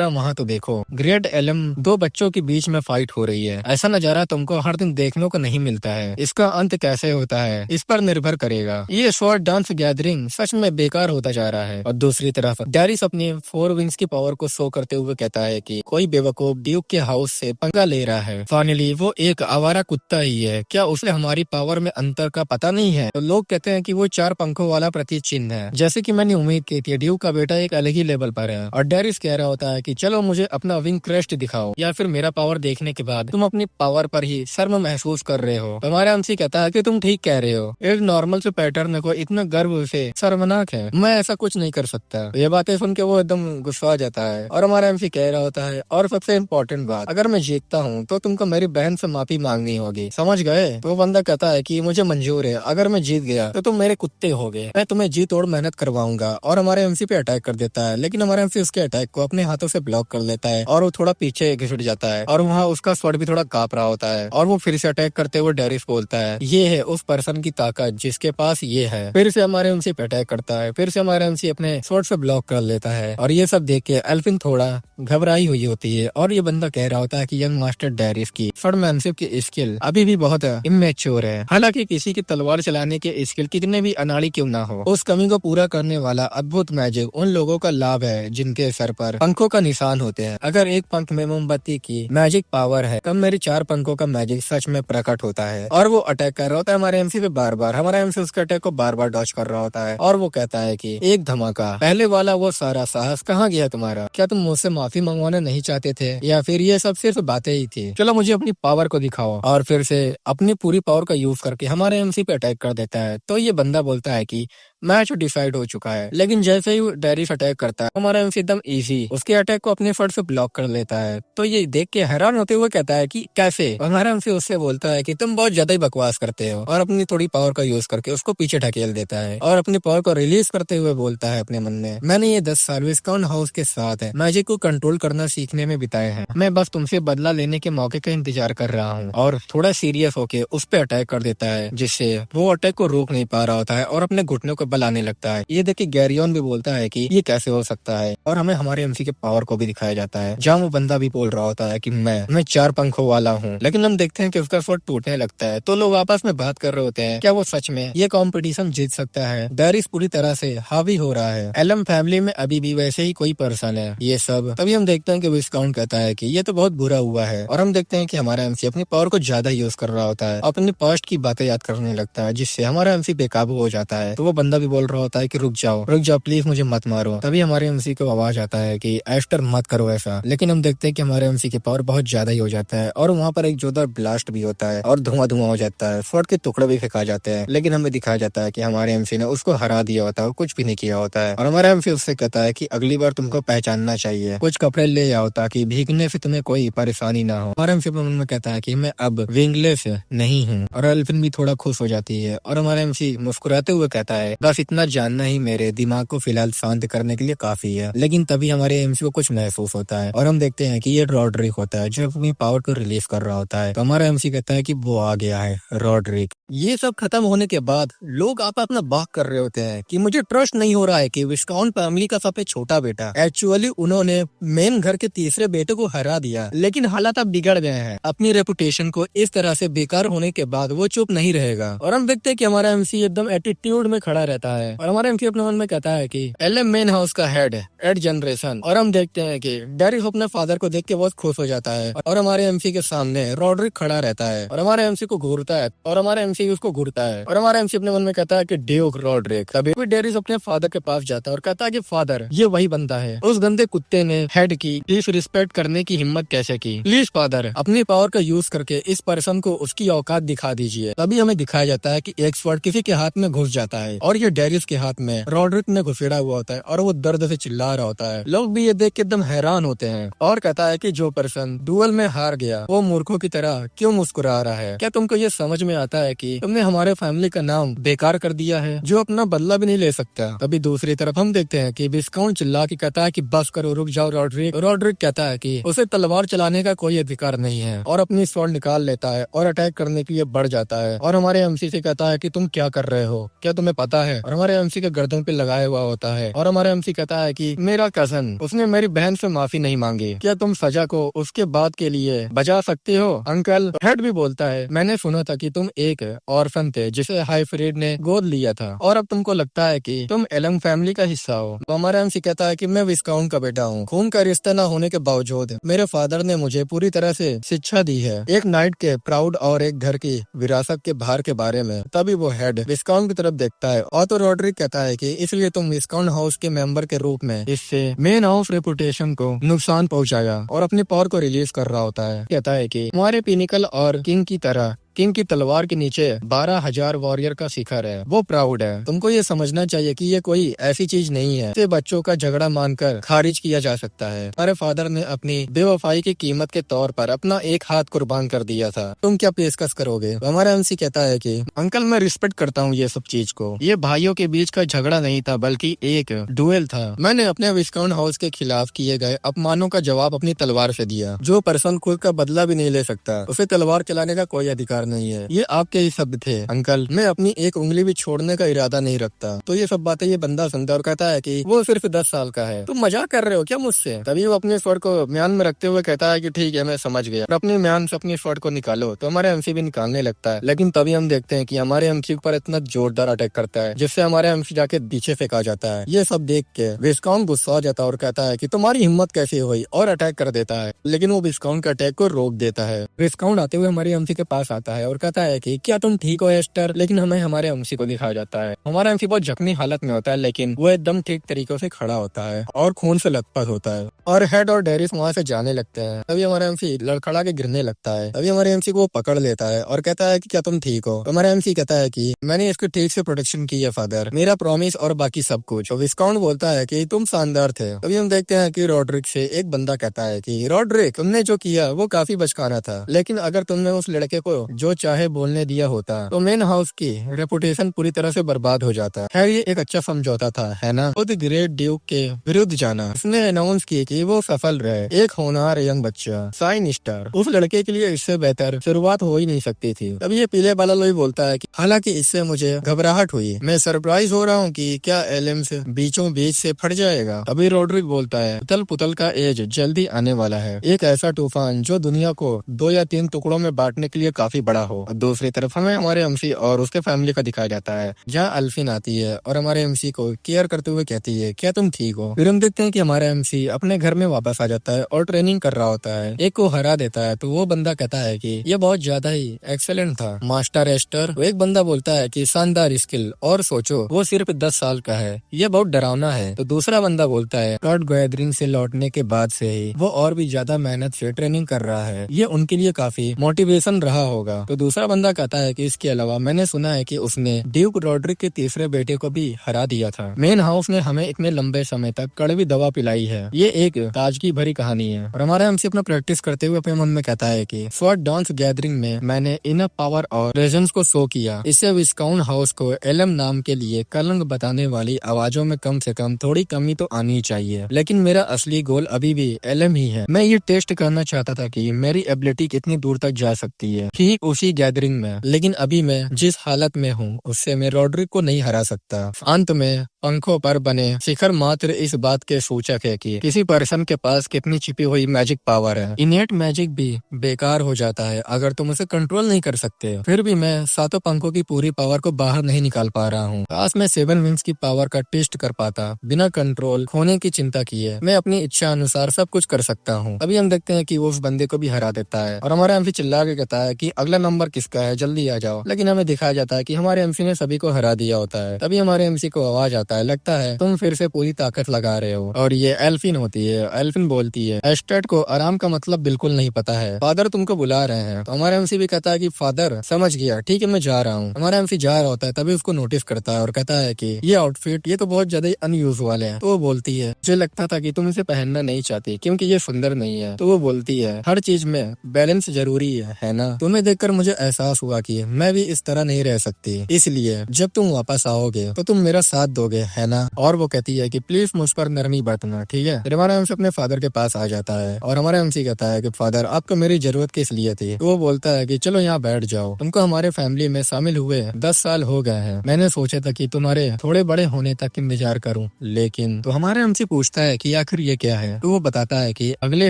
वहाँ तो देखो, ग्रेट एलम 2 बच्चों के बीच में फाइट हो रही है, ऐसा नजारा तुमको हर दिन देखने को नहीं मिलता है, इसका अंत कैसे होता है इस पर निर्भर करेगा, ये शॉर्ट डांस गैदरिंग सच में बेकार होता जा रहा है। और दूसरी तरफ डेरिस अपनी 4 विंग्स की पावर को शो करते हुए कहता है कि कोई बेवकूफ ड्यूक के हाउस से पंगा ले रहा है, फाइनली वो एक आवारा कुत्ता ही है, क्या उसे हमारी पावर में अंतर का पता नहीं है। तो लोग कहते हैं कि वो 4 पंखों वाला प्रतीक चिन्ह है, जैसे कि मैंने उम्मीद की थी। ड्यूक का बेटा एक अलग ही लेवल पर है और डेरिस कह रहा होता है कि चलो मुझे अपना विंग क्रेस्ट दिखाओ, या फिर मेरा पावर देखने के बाद तुम अपनी पावर पर ही शर्म महसूस कर रहे हो। तो हमारा एमसी कहता कहता है कि तुम ठीक कह रहे हो, एक नॉर्मल से पैटर्न को इतना गर्व से शर्मनाक है, मैं ऐसा कुछ नहीं कर सकता। ये बातें सुन के वो एकदम गुस्सा आ जाता है और हमारा एमसी कह रहा होता है, और सबसे इम्पोर्टेंट बात, अगर मैं जीतता हूँ तो तुमको मेरी बहन से माफी मांगनी होगी, समझ गए? तो वो बंदा कहता है कि मुझे मंजूर है, अगर मैं जीत गया तो तुम मेरे कुत्ते हो गए, मैं तुम्हें जी तोड़ मेहनत करवाऊंगा। और हमारे एमसी पे अटैक कर देता है, लेकिन हमारा एमसी उसके अटैक को अपने हाथों से ब्लॉक कर लेता है और वो थोड़ा पीछे घिसट जाता है और वहाँ उसका स्वord भी थोड़ा कांप रहा होता है और वो फिर से अटैक करते हुए डेरिस बोलता है, ये है उस पर्सन की ताकत जिसके पास ये है। फिर से हमारे एमसी पे अटैक करता है, फिर से हमारा एमसी अपने स्वord से ब्लॉक कर लेता है और ये सब देख के एल्फिन थोड़ा घबराई हुई होती है और ये बंदा कह रहा होता है कि यंग मास्टर डेरिस की स्वॉर्डमैनशिप की स्किल अभी भी बहुत इमेच्योर है। हालांकि किसी की तलवार चलाने के स्किल कितने भी अनाड़ी क्यों ना हो, उस कमी को पूरा करने वाला अद्भुत मैजिक उन लोगों का लाभ है जिनके सर पर पंखों का निशान होते हैं। अगर एक पंख में मोमबत्ती की मैजिक पावर है तब मेरी 4 पंखों का मैजिक सच में प्रकट होता है। और वो अटैक कर रहा होता है हमारे एमसी पे बार बार, हमारा एमसी उसके अटैक को बार बार डॉज कर रहा होता है और वो कहता है कि एक धमाका, पहले वाला वो सारा साहस कहाँ गया तुम्हारा? क्या तुम मुझसे माफी मंगवाना नहीं चाहते थे या फिर ये सब सिर्फ बातें ही थी? चलो मुझे अपनी पावर को दिखाओ। और फिर से अपनी पूरी पावर का यूज करके हमारे एमसी पे अटैक कर देता है। तो ये बंदा बोलता है कि मैच डिसाइड हो चुका है, लेकिन जैसे ही डेरिस अटैक करता है हमारा एमसी एकदम इजी उसके अटैक को अपने फट से ब्लॉक कर लेता है। तो ये देख के हैरान होते हुए कहता है कि कैसे? हमारा एमसी उससे बोलता है कि तुम बहुत ज्यादा ही बकवास करते हो और अपनी थोड़ी पावर का यूज करके उसको पीछे ढकेल देता है और अपनी पावर को रिलीज करते हुए बोलता है अपने मन में, मैंने ये 10 साल विस्काउंट हाउस के साथ है मैजिक को कंट्रोल करना सीखने में बिताए हैं, मैं बस तुमसे बदला लेने के मौके का इंतजार कर रहा हूँ। और थोड़ा सीरियस होके उस पे अटैक कर देता है जिससे वो अटैक को रोक नहीं पा रहा होता है और अपने घुटनों को बलाने लगता है। ये देख के गैरियन भी बोलता है कि ये कैसे हो सकता है और हमें हमारे एमसी के पावर को भी दिखाया जाता है जहाँ वो बंदा भी बोल रहा होता है कि मैं 4 पंखों वाला हूँ, लेकिन हम देखते हैं कि उसका स्वord टूटने लगता है। तो लोग आपस में बात कर रहे होते हैं क्या वो सच में ये कॉम्पिटिशन जीत सकता है? डेरिस पूरी तरह से हावी हो रहा है, एलम फैमिली में अभी भी वैसे ही कोई पर्सन है, ये सब। तभी हम देखते हैं कि विस्काउंट कहता है कि ये तो बहुत बुरा हुआ है और हम देखते हैं कि हमारा एमसी अपनी पावर को ज्यादा यूज कर रहा होता है, अपने पास्ट की बातें याद करने लगता है जिससे हमारा एमसी बेकाबू हो जाता है। तो वो बंदा भी बोल रहा होता है कि रुक जाओ प्लीज, मुझे मत मारो। तभी हमारे एमसी को आवाज आता है कि एस्टर मत करो ऐसा, लेकिन हम देखते हैं कि हमारे एमसी की पावर बहुत ज्यादा ही हो जाता है और वहाँ पर एक जोरदार ब्लास्ट भी होता है और धुआं हो जाता है, स्वॉर्ड के टुकड़े भी फेंका जाते हैं। लेकिन हमें दिखाया जाता है कि हमारे एमसी ने उसको हरा दिया होता है, कुछ भी नहीं किया होता है। और हमारा एमसी उससे कहता है कि अगली बार तुमको पहचानना चाहिए, कुछ कपड़े ले आओ ताकि भीगने से तुम्हें कोई परेशानी ना हो। हमारा एमसी मन में कहता है कि मैं अब विंगलेस नहीं हूँ और एल्फिन भी थोड़ा खुश हो जाती है और हमारा एमसी मुस्कुराते हुए कहता है बस इतना जानना ही मेरे दिमाग को फिलहाल शांत करने के लिए काफी है। लेकिन तभी हमारे एमसी को कुछ महसूस होता है और हम देखते हैं कि ये रॉड्रिक होता है जो अपनी पावर को रिलीज कर रहा होता है। तो हमारा एमसी कहता है कि वो आ गया है रॉड्रिक। ये सब खत्म होने के बाद लोग आप अपना बात कर रहे होते हैं कि मुझे ट्रस्ट नहीं हो रहा है कि विस्काउंट फैमिली का सबसे छोटा बेटा एक्चुअली उन्होंने मेन घर के तीसरे बेटे को हरा दिया, लेकिन हालात अब बिगड़ गए हैं। अपनी रेपुटेशन को इस तरह से बेकार होने के बाद वो चुप नहीं रहेगा और हम देखते हैं कि हमारा एमसी एकदम एटीट्यूड में खड़ा रहता है और हमारा एमसी अपने मन में कहता है कि एलएम मेन हाउस का हेड है 8 जनरेशन। और हम देखते हैं कि डेरिस अपने फादर को देख के बहुत खुश हो जाता है और हमारे एमसी के सामने रॉड्रिक खड़ा रहता है और हमारे एमसी को घूरता है और हमारे एमसी उसको घूरता है और हमारा एमसी अपने मन में कहता है कि ड्यूक रॉड्रिक। तभी डेरिस अपने फादर के पास जाता है और कहता है कि फादर ये वही बंदा है, उस गंदे कुत्ते ने हेड की डिसरिस्पेक्ट करने की हिम्मत कैसे की? प्लीज फादर अपनी पावर का यूज करके इस पर्सन को उसकी औकात दिखा दीजिए। तभी हमें दिखाया जाता है कि एक स्वॉर्ड किसी के हाथ में घुस जाता है और ये डेरिस के हाथ में रॉड्रिक में घुसेड़ा हुआ होता है और वो दर्द से चिल्ला रहा होता है। लोग भी ये देख के एकदम हैरान होते हैं और कहता है कि जो पर्सन डुअल में हार गया वो मूर्खों की तरह क्यों मुस्कुरा रहा है? क्या तुमको ये समझ में आता है कि तुमने हमारे फैमिली का नाम बेकार कर दिया है जो अपना बदला भी नहीं ले सकता? तभी दूसरी तरफ हम देखते हैं कि विस्काउंट चिल्ला के कहता है कि बस करो, रुक जाओ रॉड्रिक। रॉड्रिक कहता है कि उसे तलवार चलाने का कोई अधिकार नहीं है और अपनी स्वॉर्ड निकाल लेता है और अटैक करने के लिए बढ़ जाता है और हमारे एमसी से कहता है कि तुम क्या कर रहे हो, क्या तुम्हें पता है? और हमारे एमसी के गर्दन पे लगाया हुआ होता है और हमारा एमसी कहता है कि मेरा कजन, उसने मेरी बहन से माफी नहीं मांगी, क्या तुम सजा को उसके बाद के लिए बचा सकते हो? अंकल हेड भी बोलता है मैंने सुना था कि तुम एक ऑर्फन थे जिसे हाइफ्रीड ने गोद लिया था और अब तुमको लगता है कि तुम एलम फैमिली का हिस्सा हो। तो हमारा एमसी कहता है कि मैं विस्काउंट का बेटा हूँ, खून का रिश्ता न होने के बावजूद मेरे फादर ने मुझे पूरी तरह से शिक्षा दी है एक नाइट के प्राउड और एक घर की विरासत के भार के बारे में। तभी वो हेड विस्काउंट की तरफ देखता है और तो रॉड्रिक कहता है कि इसलिए तुम विस्काउंट हाउस के मेंबर के रूप में इससे मेन हाउस रेपुटेशन को नुकसान पहुंचाया और अपनी पावर को रिलीज कर रहा होता है। कहता है कि हमारे पिनिकल और किंग की तरह किंग की तलवार के नीचे 12,000 वॉरियर का शिखर है, वो प्राउड है। तुमको ये समझना चाहिए कि ये कोई ऐसी चीज नहीं है इसे बच्चों का झगड़ा मानकर खारिज किया जा सकता है। हमारे फादर ने अपनी बेवफाई की कीमत के तौर पर अपना एक हाथ कुर्बान कर दिया था, तुम क्या पेशकश करोगे? तो हमारा एमसी कहता है कि अंकल मैं रिस्पेक्ट करता हूँ ये सब चीज को, ये भाइयों के बीच का झगड़ा नहीं था बल्कि एक डुएल था। मैंने अपने विस्काउंट हाउस के खिलाफ किए गए अपमानों का जवाब अपनी तलवार से दिया। जो पर्सन खुद का बदला भी नहीं ले सकता उसे तलवार चलाने का कोई अधिकार नहीं है। ये आपके ही शब्द थे अंकल, मैं अपनी एक उंगली भी छोड़ने का इरादा नहीं रखता। तो ये सब बातें ये बंदा सुनता और कहता है कि वो सिर्फ 10 साल का है, तुम मजाक कर रहे हो क्या मुझसे? तभी वो अपने स्वर को म्यान में रखते हुए कहता है कि ठीक है मैं समझ गया, और अपने म्यान से अपनी स्वर को निकालो। तो हमारे एमसी भी निकालने लगता है, लेकिन तभी हम देखते हैं कि हमारे एमसी पर इतना जोरदार अटैक करता है जिससे हमारे एमसी जाके पीछे फेंका जाता है। ये सब देख के विस्काउंट गुस्सा हो जाता है और कहता है कि तुम्हारी हिम्मत कैसे हुई, और अटैक कर देता है। लेकिन वो विस्काउंट के अटैक को रोक देता है। विस्काउंट आते हुए हमारे एमसी के पास आता है और कहता है कि क्या तुम ठीक हो एस्टर? लेकिन हमें हमारे एमसी को दिखाया जाता है हमारा एमसी बहुत जख्मी हालत में होता है, लेकिन वो एकदम ठीक तरीके से खड़ा होता है और खून से लथपथ होता है, और हेड और डेरिस वहाँ से जाने लगते हैं। तभी हमारा एमसी लड़खड़ा के गिरने लगता है। तभी हमारे एमसी को वो पकड़ लेता है और कहता है कि क्या तुम ठीक हो? हमारा एमसी कहता है कि मैंने इसकी ठीक से प्रोटेक्शन की है फादर, मेरा प्रॉमिस और बाकी सब कुछ। तो विस्काउंट बोलता है कि तुम शानदार थे। तभी हम देखते हैं कि रॉड्रिक से एक बंदा कहता है कि रॉड्रिक तुमने जो किया वो काफी बचकाना था, लेकिन अगर तुमने उस लड़के को जो चाहे बोलने दिया होता तो मेन हाउस की रेपुटेशन पूरी तरह से बर्बाद हो जाता। खैर ये एक अच्छा समझौता था, है ना? खुद ग्रेट ड्यूक के विरुद्ध जाना। उसने अनाउंस किया कि वो सफल रहे, एक होनहार यंग बच्चा साइन स्टार। उस लड़के के लिए इससे बेहतर शुरुआत हो ही नहीं सकती थी। तभी ये पीले बाला लोई बोलता है कि हालांकि इससे मुझे घबराहट हुई, मैं सरप्राइज हो रहा हूँ कि क्या एलएम से बीचों बीच से फट जाएगा। अभी रॉड्रिक बोलता है उथल पुथल का एज जल्दी आने वाला है, एक ऐसा तूफान जो दुनिया को 2 या 3 टुकड़ों में बांटने के लिए काफी बड़ा हो। दूसरी तरफ हमें हमारे एमसी और उसके फैमिली का दिखाया जाता है, जहाँ अल्फिन आती है और हमारे एमसी को केयर करते हुए कहती है क्या तुम ठीक हो? फिर हम देखते हैं कि हमारा एमसी अपने घर में वापस आ जाता है और ट्रेनिंग कर रहा होता है, एक को हरा देता है। तो वो बंदा कहता है कि ये बहुत ज्यादा ही एक्सेलेंट था मास्टर एस्टर। तो एक बंदा बोलता है कि शानदार स्किल, और सोचो वो सिर्फ 10 साल का है, ये बहुत डरावना है। तो दूसरा बंदा बोलता है कार्ड गैदरिंग से लौटने के बाद से ही वो और भी ज्यादा मेहनत से ट्रेनिंग कर रहा है, ये उनके लिए काफी मोटिवेशन रहा होगा। तो दूसरा बंदा कहता है कि इसके अलावा मैंने सुना है कि उसने ड्यूक रॉड्रिक के तीसरे बेटे को भी हरा दिया था। मेन हाउस ने हमें इतने लंबे समय तक कड़वी दवा पिलाई है, ये एक ताजगी भरी कहानी है। और हमारा हमसे अपना प्रैक्टिस करते हुए अपने मन में कहता है कि स्वॉर्ड डांस गैदरिंग में मैंने इनफ पावर और प्रेजेंस को शो किया, इससे विस्काउंट हाउस को एलएम नाम के लिए कलंक बताने वाली आवाजों में कम से कम थोड़ी कमी तो आनी चाहिए। लेकिन मेरा असली गोल अभी भी एलएम ही है। मैं ये टेस्ट करना चाहता था कि मेरी एबिलिटी कितनी दूर तक जा सकती है, ठीक उसी गैदरिंग में। लेकिन अभी मैं जिस हालत में हूँ उससे मैं रॉड्रिक को नहीं हरा सकता। अंत में पंखों पर बने शिखर मात्र इस बात के सूचक है कि किसी पर्सन के पास कितनी छिपी हुई मैजिक पावर है। इनेट मैजिक भी बेकार हो जाता है अगर तुम उसे कंट्रोल नहीं कर सकते। फिर भी मैं सातों पंखों की पूरी पावर को बाहर नहीं निकाल पा रहा हूँ। काश मैं 7 विंग्स की पावर का टेस्ट कर पाता बिना कंट्रोल खोने की चिंता किए। मैं अपनी इच्छा अनुसार सब कुछ कर सकता हूँ। अभी हम देखते हैं कि वो उस बंदे को भी हरा देता है और हमारा एमसी चिल्ला के कहता है कि अगला नंबर किसका है, जल्दी आ जाओ। लेकिन हमें दिखाया जाता है कि हमारे एमसी ने सभी को हरा दिया होता है। तभी हमारे एमसी को आवाज आता है, लगता है तुम फिर से पूरी ताकत लगा रहे हो। और ये एल्फिन होती है। एल्फिन बोलती है एस्टेट को आराम का मतलब बिल्कुल नहीं पता है, फादर तुमको बुला रहे हैं। तो हमारा एमसी भी कहता है कि फादर समझ गया, ठीक है मैं जा रहा हूँ। हमारा एमसी जा रहा होता है तभी उसको नोटिस करता है और कहता है कि ये आउटफिट ये तो बहुत ज्यादा अनयूजुअल है। तो वो बोलती है मुझे लगता था कि तुम इसे पहनना नहीं चाहती क्योंकि ये सुंदर नहीं है। तो वो बोलती है हर चीज में बैलेंस जरूरी है ना? तुम्हें देखकर मुझे एहसास हुआ कि मैं भी इस तरह नहीं रह सकती, इसलिए जब तुम वापस आओगे तो तुम मेरा साथ दोगे, है ना? और वो कहती है कि प्लीज मुझ पर नरमी बरतना, ठीक है? फिर हमारा एमसी अपने फादर के पास आ जाता है और हमारा एमसी कहता है कि फादर आपको मेरी जरूरत किस लिए थी? तो वो बोलता है कि चलो यहाँ बैठ जाओ, तुमको हमारे फैमिली में शामिल हुए 10 साल हो गए हैं। मैंने सोचा था कि तुम्हारे थोड़े बड़े होने तक इंतजार करूं, लेकिन तो हमारे एमसी पूछता है कि आखिर ये क्या है? तो वो बताता है कि अगले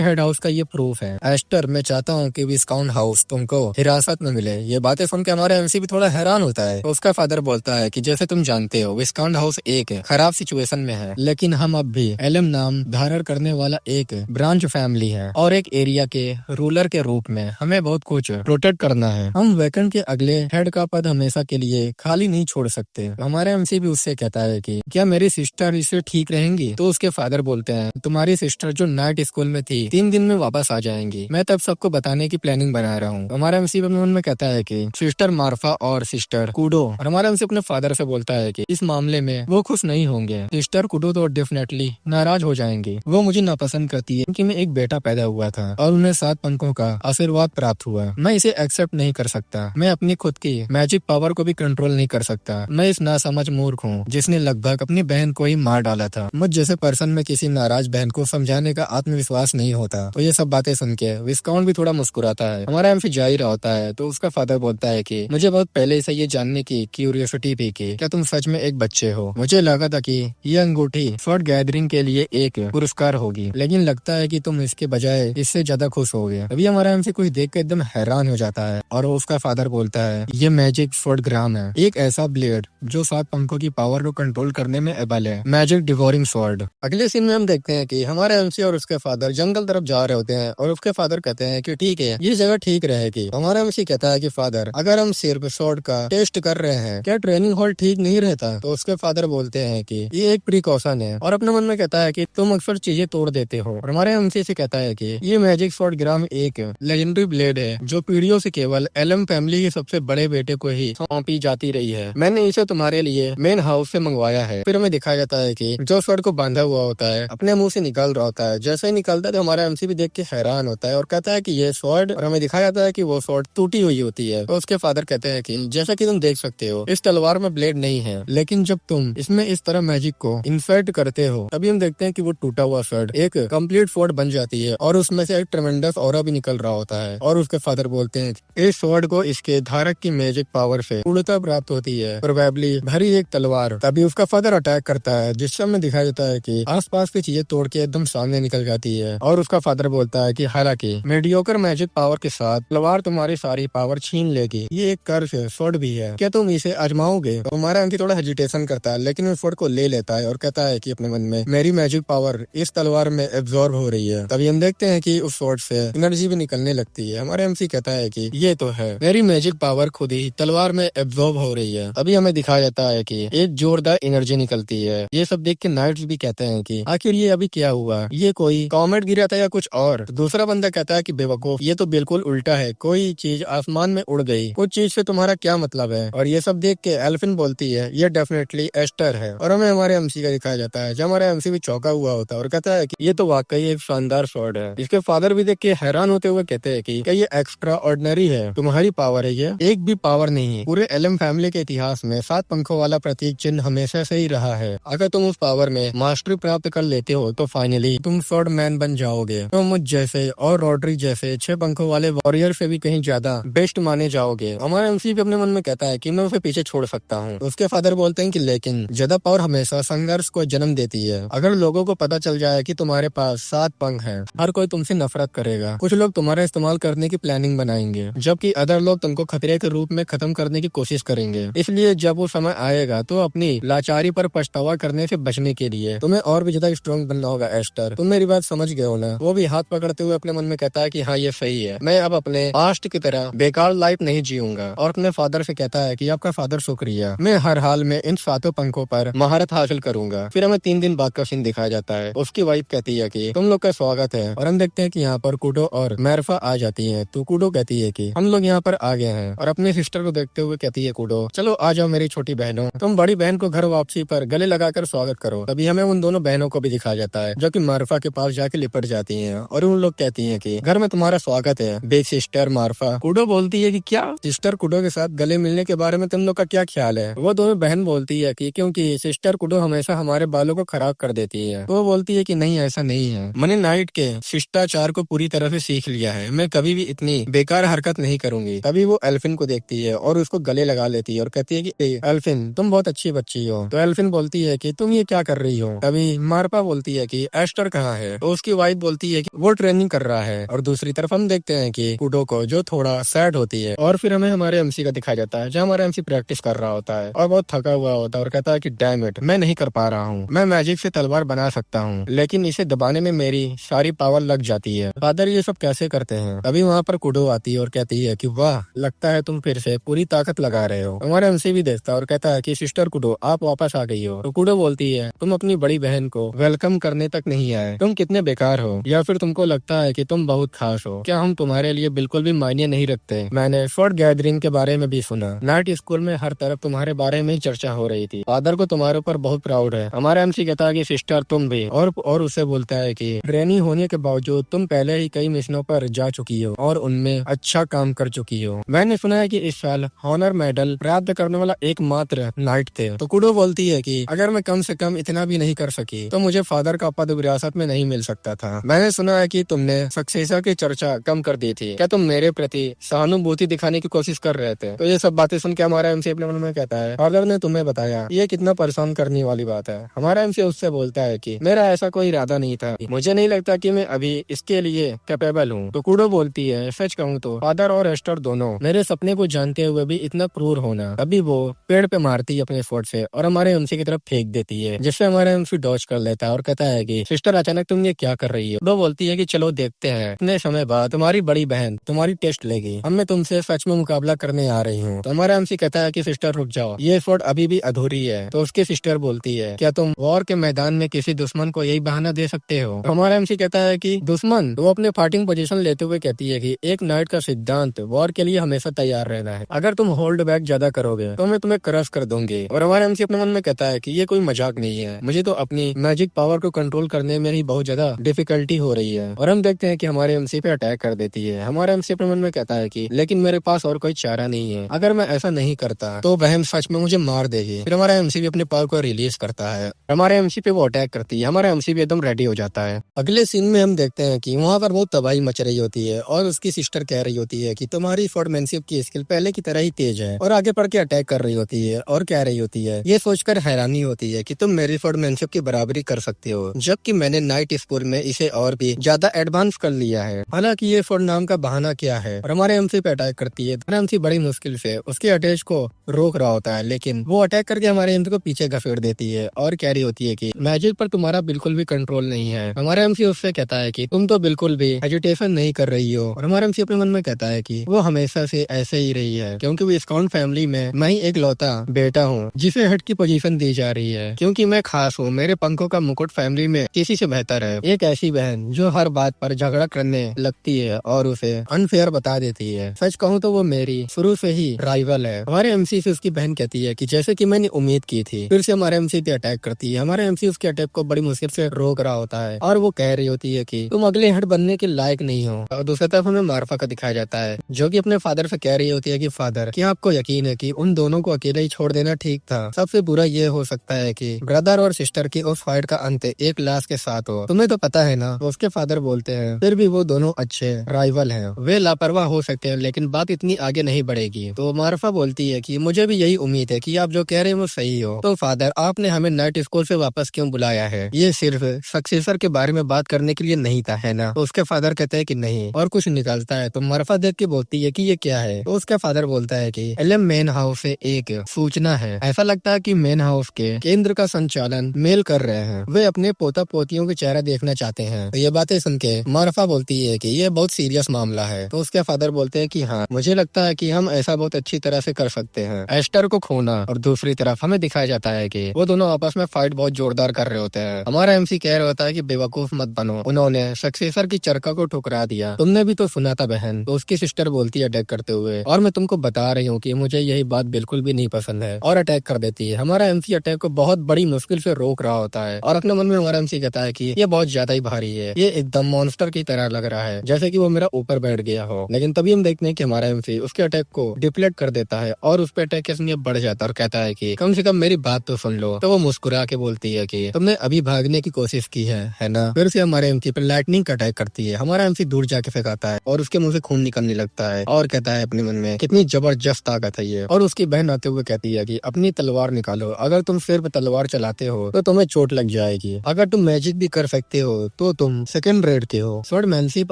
हेड हाउस का ये प्रूफ है। एस्टर मैं चाहता हूँ कि विस्काउंट हाउस तुमको हिरासत में मिले। ये बातें सुन के हमारा एमसी भी थोड़ा हैरान होता है। तो उसका फादर बोलता है कि जैसे तुम जानते हो विस्काउंट हाउस एक खराब सिचुएशन में है, लेकिन हम अब भी एलएम नाम धारण करने वाला एक ब्रांच फैमिली है और एक एरिया के रूलर के रूप में हमें बहुत कुछ प्रोटेक्ट करना है। हम वेकन के अगले हेड का पद हमेशा के लिए खाली नहीं छोड़ सकते। हमारे एमसी भी उससे कहता है कि क्या मेरी सिस्टर इससे ठीक रहेंगी? तो उसके फादर बोलते हैं तुम्हारी सिस्टर जो नाइट स्कूल में थी 3 दिन में वापस आ जाएंगी। मैं तब सबको बताने की प्लानिंग बना रहा हूँ। हमारा एमसी अपने मन में कहता है कि सिस्टर मार्फा और सिस्टर कुडो, और हमारा एमसी अपने फादर से बोलता है कि इस मामले में वो खुश नहीं होंगे। सिस्टर कुडो तो डेफिनेटली नाराज हो जाएंगी। वो मुझे नापसंद करती है क्योंकि मैं एक बेटा पैदा हुआ था और उन्हें 7 पंखों का आशीर्वाद प्राप्त हुआ। मैं इसे एक्सेप्ट नहीं कर सकता। मैं अपनी खुद की मैजिक पावर को भी कंट्रोल नहीं कर सकता। मैं इस नासमझ मूर्ख हूँ जिसने लगभग अपनी बहन को ही मार डाला था। मुझ जैसे पर्सन में किसी नाराज बहन को समझाने का आत्मविश्वास नहीं होता। तो ये सब बातें सुन के विस्काउंट भी थोड़ा मुस्कुराता है। हमारा एमसी जा ही रहा होता है तो उसका फादर बोलता है कि मुझे बहुत पहले से ये जानने की क्यूरियोसिटी थी कि क्या तुम सच में एक बच्चे हो। मुझे लगा था कि ये अंगूठी शॉर्ट गैदरिंग के लिए एक पुरस्कार होगी, लेकिन लगता है कि तुम इसके बजाय इससे ज्यादा खुश होगे। अभी हमारा एमसी कुछ देख कर एकदम हैरान हो जाता है और उसका फादर बोलता है ये मैजिक स्वॉर्ड ग्राम है, एक ऐसा ब्लेड जो 7 पंखों की पावर को कंट्रोल करने में एबल है। Magic devouring sword. अगले सीन में हम देखते हैं कि हमारे एमसी और उसके फादर जंगल तरफ जा रहे होते हैं और उसके फादर कहते हैं कि ठीक है ये जगह ठीक रहेगी। हमारा एमसी कहता है कि फादर अगर हम सिर्फ स्वॉर्ड का टेस्ट कर रहे हैं क्या ट्रेनिंग हॉल ठीक नहीं रहता? तो उसके फादर बोलते हैं कि ये एक प्रिकॉशन है और अपने मन में कहता है कि तुम अक्सर चीजें तोड़ देते हो। और हमारे एमसी से कहता है कि ये मैजिक स्वॉर्ड ग्राम एक लेजेंडरी ब्लेड है जो पीढ़ियों से केवल एलम फैमिली के सबसे बड़े बेटे को ही सौंपी जाती रही है। मैंने इसे तुम्हारे लिए मेन हाउस से मंगवाया है। फिर हमें दिखाया जाता है कि जो स्वॉर्ड को बांधा हुआ होता है अपने मुंह से निकल रहा होता है। जैसे ही निकलता है तो हमारा एमसी भी देख के हैरान होता है और कहता है कि ये स्वॉर्ड, और हमें दिखाया जाता है कि वो स्वॉर्ड टूटी हुई होती है। तो उसके फादर कहते हैं कि जैसा कि तुम देख सकते हो इस तलवार में ब्लेड नहीं है, लेकिन जब तुम इसमें इस तरह मैजिक को इंसर्ट करते हो तभी हम देखते हैं कि वो टूटा हुआ स्वॉर्ड एक कंप्लीट स्वॉर्ड बन जाती है और उसमें से एक ट्रेमेंडस ऑरा भी निकल रहा होता है। और उसके फादर बोलते हैं इस स्वॉर्ड को इसके धारक की मैजिक पावर से पूर्णता प्राप्त होती है, प्रोबेबली भरी एक तलवार। तभी उसका फादर अटैक करता है जिससे हमें दिखाया जाता है कि आसपास की चीजें तोड़ के एकदम सामने निकल जाती है। और उसका फादर बोलता है कि हालांकि मीडियोकर मैजिक पावर के साथ तलवार तुम्हारी सारी पावर छीन लेगी, ये एक कर्ज है, स्वॉर्ड भी है, क्या तुम इसे आजमाओगे? तो हमारा एमसी थोड़ा हेजिटेशन करता है लेकिन उस स्वॉर्ड को ले लेता है और कहता है कि अपने मन में मेरी मैजिक पावर इस तलवार में एब्जॉर्ब हो रही है। तभी हम देखते हैं कि उस स्वॉर्ड से एनर्जी भी निकलने लगती है। हमारे एमसी कहता है कि ये तो है, मेरी मैजिक पावर खुद ही तलवार में एब्जॉर्ब हो रही है। तभी हमें दिखाया जाता है कि एक जोरदार एनर्जी निकलती है। ये सब देख के नाइट्स भी कहते हैं कि आखिर ये अभी क्या हुआ, ये कोई कॉमेट गिरा था या कुछ और? तो दूसरा बंदा कहता है कि बेवकूफ, ये तो बिल्कुल उल्टा है, कोई चीज आसमान में उड़ गई, कुछ चीज से तुम्हारा क्या मतलब है? और ये सब देख के एल्फिन बोलती है ये डेफिनेटली एस्टर है। और हमें हमारे एमसी का दिखाया जाता है जब हमारा एमसी भी चौंका हुआ होता है और कहता है कि ये तो वाकई एक शानदार स्वॉर्ड है। इसके फादर भी देख के हैरान होते हुए कहते हैं कि क्या ये एक्स्ट्रा ऑर्डिनरी है, तुम्हारी पावर है ये? एक भी पावर नहीं। पूरे एलम फैमिली के इतिहास में 7 पंखों वाला प्रतीक चिन्ह हमेशा से ही रहा है। अगर तुम उस पावर में मास्टरी प्राप्त कर लेते हो तो फाइनली तुम स्वॉर्ड मैन बन जाओगे। तुम मुझ जैसे और रॉड्री जैसे 6 पंखों वाले वॉरियर से भी कहीं ज्यादा बेस्ट माने जाओगे। हमारा एमसी भी अपने मन में कहता है कि मैं उसे पीछे छोड़ सकता हूँ। तो उसके फादर बोलते हैं कि लेकिन ज्यादा पावर हमेशा संघर्ष को जन्म देती है। अगर लोगों को पता चल जाए कि तुम्हारे पास 7 पंख हैं, हर कोई तुमसे नफरत करेगा। कुछ लोग तुम्हारा इस्तेमाल करने की प्लानिंग बनाएंगे जबकि अदर लोग तुमको खतरे के रूप में खत्म करने की कोशिश करेंगे। इसलिए जब वो समय आएगा तो अपनी लाचारी पर पछतावा करने से बचने के लिए तुम्हें और भी ज्यादा स्ट्रॉन्ग बनना होगा। एस्टर, तुम मेरी बात समझ गए हो ना? वो भी हाथ पकड़ते हुए अपने मन में कहता है कि हाँ ये सही है, मैं अब अपने पास्ट की तरह बेकार लाइफ नहीं जीऊंगा। और अपने फादर से कहता है कि आपका फादर शुक्रिया, मैं हर हाल में इन 7 पंखों पर महारत हासिल करूंगा। फिर हमें 3 दिन बाद का सीन दिखाया जाता है। उसकी वाइफ कहती है कि तुम लोग का स्वागत है और हम देखते हैं कि यहाँ पर कुडो और मैरफा आ जाती है। तो कुडो कहती है कि हम लोग यहाँ पर आ गए हैं और अपनी सिस्टर को देखते हुए कहती है कुडो चलो आ जाओ मेरी छोटी बहनों, तुम बड़ी बहन को घर वापसी पर गले लगाकर स्वागत करो। तभी हमें उन दोनों बहनों को भी दिखाया जाता है जो कि मार्फा के पास जाके लिपट जाती हैं और उन लोग कहती हैं कि घर में तुम्हारा स्वागत है बिग सिस्टर मार्फा। कुडो बोलती है कि क्या सिस्टर कुडो के साथ गले मिलने के बारे में तुम लोग का क्या ख्याल है? वो दोनों बहन बोलती है कि क्योंकि सिस्टर कुडो हमेशा हमारे बालों को खराब कर देती है। तो वो बोलती है कि नहीं ऐसा नहीं है, मैंने नाइट के शिष्टाचार को पूरी तरह से सीख लिया है, मैं कभी भी इतनी बेकार हरकत नहीं करूंगी। तभी वो एल्फिन को देखती है और उसको गले लगा लेती है और कहती है कि एल्फिन तुम बहुत अच्छी बच्ची हो। तो एल्फिन बोलती है कि तुम ये क्या कर रही हो? तभी मार्पा बोलती है कि एस्टर कहाँ है? तो उसकी वाइफ बोलती है कि वो ट्रेनिंग कर रहा है। और दूसरी तरफ हम देखते हैं कि कुडो को जो थोड़ा सैड होती है। और फिर हमें हमारे एमसी का दिखाया जाता है जहाँ हमारा एमसी प्रैक्टिस कर रहा होता है और बहुत थका हुआ होता है और कहता है कि डैम इट, मैं नहीं कर पा रहा हूँ, मैं मैजिक से तलवार बना सकता हूँ लेकिन इसे दबाने में मेरी सारी पावर लग जाती है। फादर ये सब कैसे करते हैं? तभी वहाँ पर कुडो आती है और कहती है कि वाह, लगता है तुम फिर से पूरी ताकत लगा रहे हो। हमारा एमसी भी देखता है और कहता है कि सिस्टर कुडो, आप वापस आ गई हो। तो कुडो बोलती है, तुम अपनी बड़ी बहन को वेलकम करने तक नहीं आए, तुम कितने बेकार हो, या फिर तुमको लगता है कि तुम बहुत खास हो? क्या हम तुम्हारे लिए बिल्कुल भी मायने नहीं रखते? मैंने शॉर्ट गैदरिंग के बारे में भी सुना, नाइट स्कूल में हर तरफ तुम्हारे बारे में चर्चा हो रही थी। फादर को तुम्हारे ऊपर बहुत प्राउड है। हमारा एमसी कहता है कि सिस्टर तुम भी, और उसे बोलता है कि ट्रेनी होने के बावजूद तुम पहले ही कई मिशनों पर जा चुकी हो और उनमें अच्छा काम कर चुकी हो। मैंने सुना है कि इस साल हॉनर मेडल प्राप्त करने वाला एकमात्र नाइट थे। तो कुडो बोलती है कि अगर मैं कम से कम इतना भी नहीं कर सकी तो मुझे फादर का पद विरासत में नहीं मिल सकता था। मैंने सुना है कि तुमने सक्सेसर की चर्चा कम कर दी थी। क्या तुम मेरे प्रति सहानुभूति दिखाने की कोशिश कर रहे थे? तो ये सब बातें सुन के हमारा एमसी अपने मन में कहता है, फादर ने तुम्हें बताया, ये कितना परेशान करने वाली बात है। हमारा एमसी उससे बोलता है कि मेरा ऐसा कोई इरादा नहीं था, मुझे नहीं लगता कि मैं अभी इसके लिए कैपेबल हूँ। तो कुडो बोलती है, सच कहूँ तो फादर और एस्टर दोनों मेरे सपने को जानते हुए भी इतना क्रूर होना। तभी वो पेड़ पे मारती है अपने फोर्ट से और हमारे एमसी की तरफ फेंक देती है, जिससे हमारा एमसी डॉज कर लेता है और कहता है कि सिस्टर अचानक तुम ये क्या कर रही हो? वो बोलती है कि चलो देखते हैं, इतने समय बाद तुम्हारी बड़ी बहन तुम्हारी टेस्ट लेगी, अब मैं तुमसे सच में मुकाबला करने आ रही हूँ। तो हमारा एमसी कहता है कि सिस्टर रुक जाओ, ये फोर्ट अभी भी अधूरी है। तो उसकी सिस्टर बोलती है, क्या तुम वॉर के मैदान में किसी दुश्मन को यही बहाना दे सकते हो? तो हमारा एमसी कहता है कि दुश्मन? वो अपने फाइटिंग पोजीशन लेते हुए कहती है कि एक नाइट का सिद्धांत वॉर के लिए हमेशा तैयार रहना है। अगर तुम होल्ड बैक ज्यादा करोगे तो मैं तुम्हें क्रश कर दूंगी। और हमारा एमसी अपने मन में कहता है कि ये कोई मजाक नहीं है, मुझे तो अपनी मैजिक पावर को कंट्रोल करने में ही बहुत ज्यादा डिफिकल्टी हो रही है। और हम देखते हैं कि हमारे एमसी पे अटैक कर देती है। हमारा एमसी अपने मन में कहता है कि लेकिन मेरे पास और कोई चारा नहीं है, अगर मैं ऐसा नहीं करता तो बहन सच में मुझे मार देगी। फिर हमारा एमसी भी अपने पावर को रिलीज करता है, हमारे एमसी पे वो अटैक करती है। हमारा एमसी भी एकदम रेडी हो जाता है। अगले सीन में हम देखते हैं कि वहाँ पर बहुत तबाही मच रही होती है और उसकी सिस्टर कह रही होती है कि तुम्हारी फोर्टमैनशिप की स्किल पहले की तरह ही तेज है, और आगे बढ़ के अटैक कर रही होती है और कह रही होती है, ये सोचकर हैरानी होती है कि तुम मेरी फोर्टमैनशिप की बराबरी कर सकते हो, जबकि मैंने नाइट स्कूल में इसे और भी ज्यादा एडवांस कर लिया है। हालांकि ये फोर्ट नाम का बहाना क्या है, और हमारे एमसी पे अटैक करती है। हमारा एमसी बड़ी मुश्किल से उसके अटैक को रोक रहा होता है, लेकिन वो अटैक करके हमारे एमसी को पीछे घसीट देती है और कह रही होती है कि मैजिक पर तुम्हारा बिल्कुल भी कंट्रोल नहीं है। हमारा एमसी उससे कहता है कि तुम तो बिल्कुल भी हेजिटेशन नहीं कर रही हो। और हमारा एमसी अपने मन में कहता है कि वो हमेशा से ऐसे ही रही है, क्योंकि वो स्काउट फैमिली में मैं ही एक लौता बेटा हूँ जिसे हेड की पोजीशन दी जा रही है, क्योंकि मैं खास हूँ। मेरे पंखों का मुकुट फैमिली में किसी से बेहतर है। एक ऐसी बहन जो हर बात पर झगड़ा करने लगती है और उसे अनफेयर बता देती है। सच कहूँ तो वो मेरी शुरू से ही राइवल है। हमारे एमसी से उसकी बहन कहती है कि जैसे कि मैंने उम्मीद की थी। फिर से हमारे एमसी पे अटैक करती है। हमारे एमसी उसके अटैक को बड़ी मुश्किल से रोक रहा होता है और वो कह रही होती है कि तुम अगले हेड बनने के लायक नहीं हो। और दूसरी तरफ हमें मार्फा का दिखाया जाता है, जो कि अपने फादर से कह रही होती है कि फादर, क्या आपको यकीन है कि उन दोनों को अकेले ही छोड़ देना ठीक था? सबसे बुरा ये हो सकता है कि ब्रदर और सिस्टर की उस फाइट का अंत एक लाश के साथ हो। तुम्हें तो पता है ना। तो उसके फादर बोलते हैं, फिर भी वो दोनों अच्छे राइवल हैं। वे लापरवाह हो सकते हैं लेकिन बात इतनी आगे नहीं बढ़ेगी। तो मार्फा बोलती है कि मुझे भी यही उम्मीद है कि आप जो कह रहे हैं वो सही हो। तो फादर, आपने हमें नाइट स्कूल से वापस क्यों बुलाया है? ये सिर्फ सक्सेसर के बारे में बात करने के लिए नहीं था, है ना? तो उसके फादर कहते हैं कि नहीं, और कुछ निकलता है। तो मार्फा देख के बोलती है कि ये क्या है? तो उसका फादर बोलता है कि एलएम मेन हाउस से एक सूचना है। ऐसा लगता है कि मेन हाउस के केंद्र का संचालन मेल कर रहे हैं। वे अपने पोता पोतियों के चेहरा देखना चाहते हैं। तो ये बातें सुन के मार्फा बोलती है कि ये बहुत सीरियस मामला है। तो उसके फादर बोलते हैं कि हाँ, मुझे लगता है कि हम ऐसा बहुत अच्छी तरह से कर सकते हैं, एस्टर को खोना। और दूसरी तरफ हमें दिखाया जाता है कि वो दोनों आपस में फाइट बहुत जोरदार कर रहे होते हैं। हमारा एमसी कह रहा होता है कि बेवकूफ मत बनो, उन्होंने सक्सेसर की चरखा को ठुकरा दिया। तुमने भी तो सुना था बहन। तो उसकी सिस्टर बोलती है अटैक करते हुए, और मैं तुमको बता रही हूँ कि मुझे यही बात बिल्कुल भी नहीं पसंद है, और अटैक कर देती है। हमारा एमसी अटैक को बहुत बड़ी मुश्किल से रोक रहा होता है और अपने मन में हमारा एमसी कहता है कि ये बहुत ज्यादा ही भारी है, ये एकदम मॉन्स्टर की तरह लग रहा है, जैसे कि वो मेरा ऊपर बैठ गया हो। लेकिन तभी हम देखते हैं कि हमारा एमसी उसके अटैक को डिप्लेट कर देता है और उस पर अटैक की बढ़ जाता है और कहता है कि कम से कम मेरी बात तो सुन लो। तो वो मुस्कुरा के बोलती है कि तुमने अभी भागने की कोशिश की है ना? फिर से हमारे एमसी पर लाइटनिंग का अटैक करती है। हमारा एमसी दूर जाके फेंकाता है और उसके मुंह से खून निकलने लगता है और कहता है अपने मन में, कितनी जबरदस्त ताकत है ये। और उसकी बहन आते हुए कहती है कि अपनी तलवार निकालो, अगर तुम सिर पे तलवार चलाते हो तो तुम्हें चोट लग जाएगी। अगर तुम मैजिक भी कर सकते हो तो तुम सेकंड रेट के हो। स्वॉर्डमैनशिप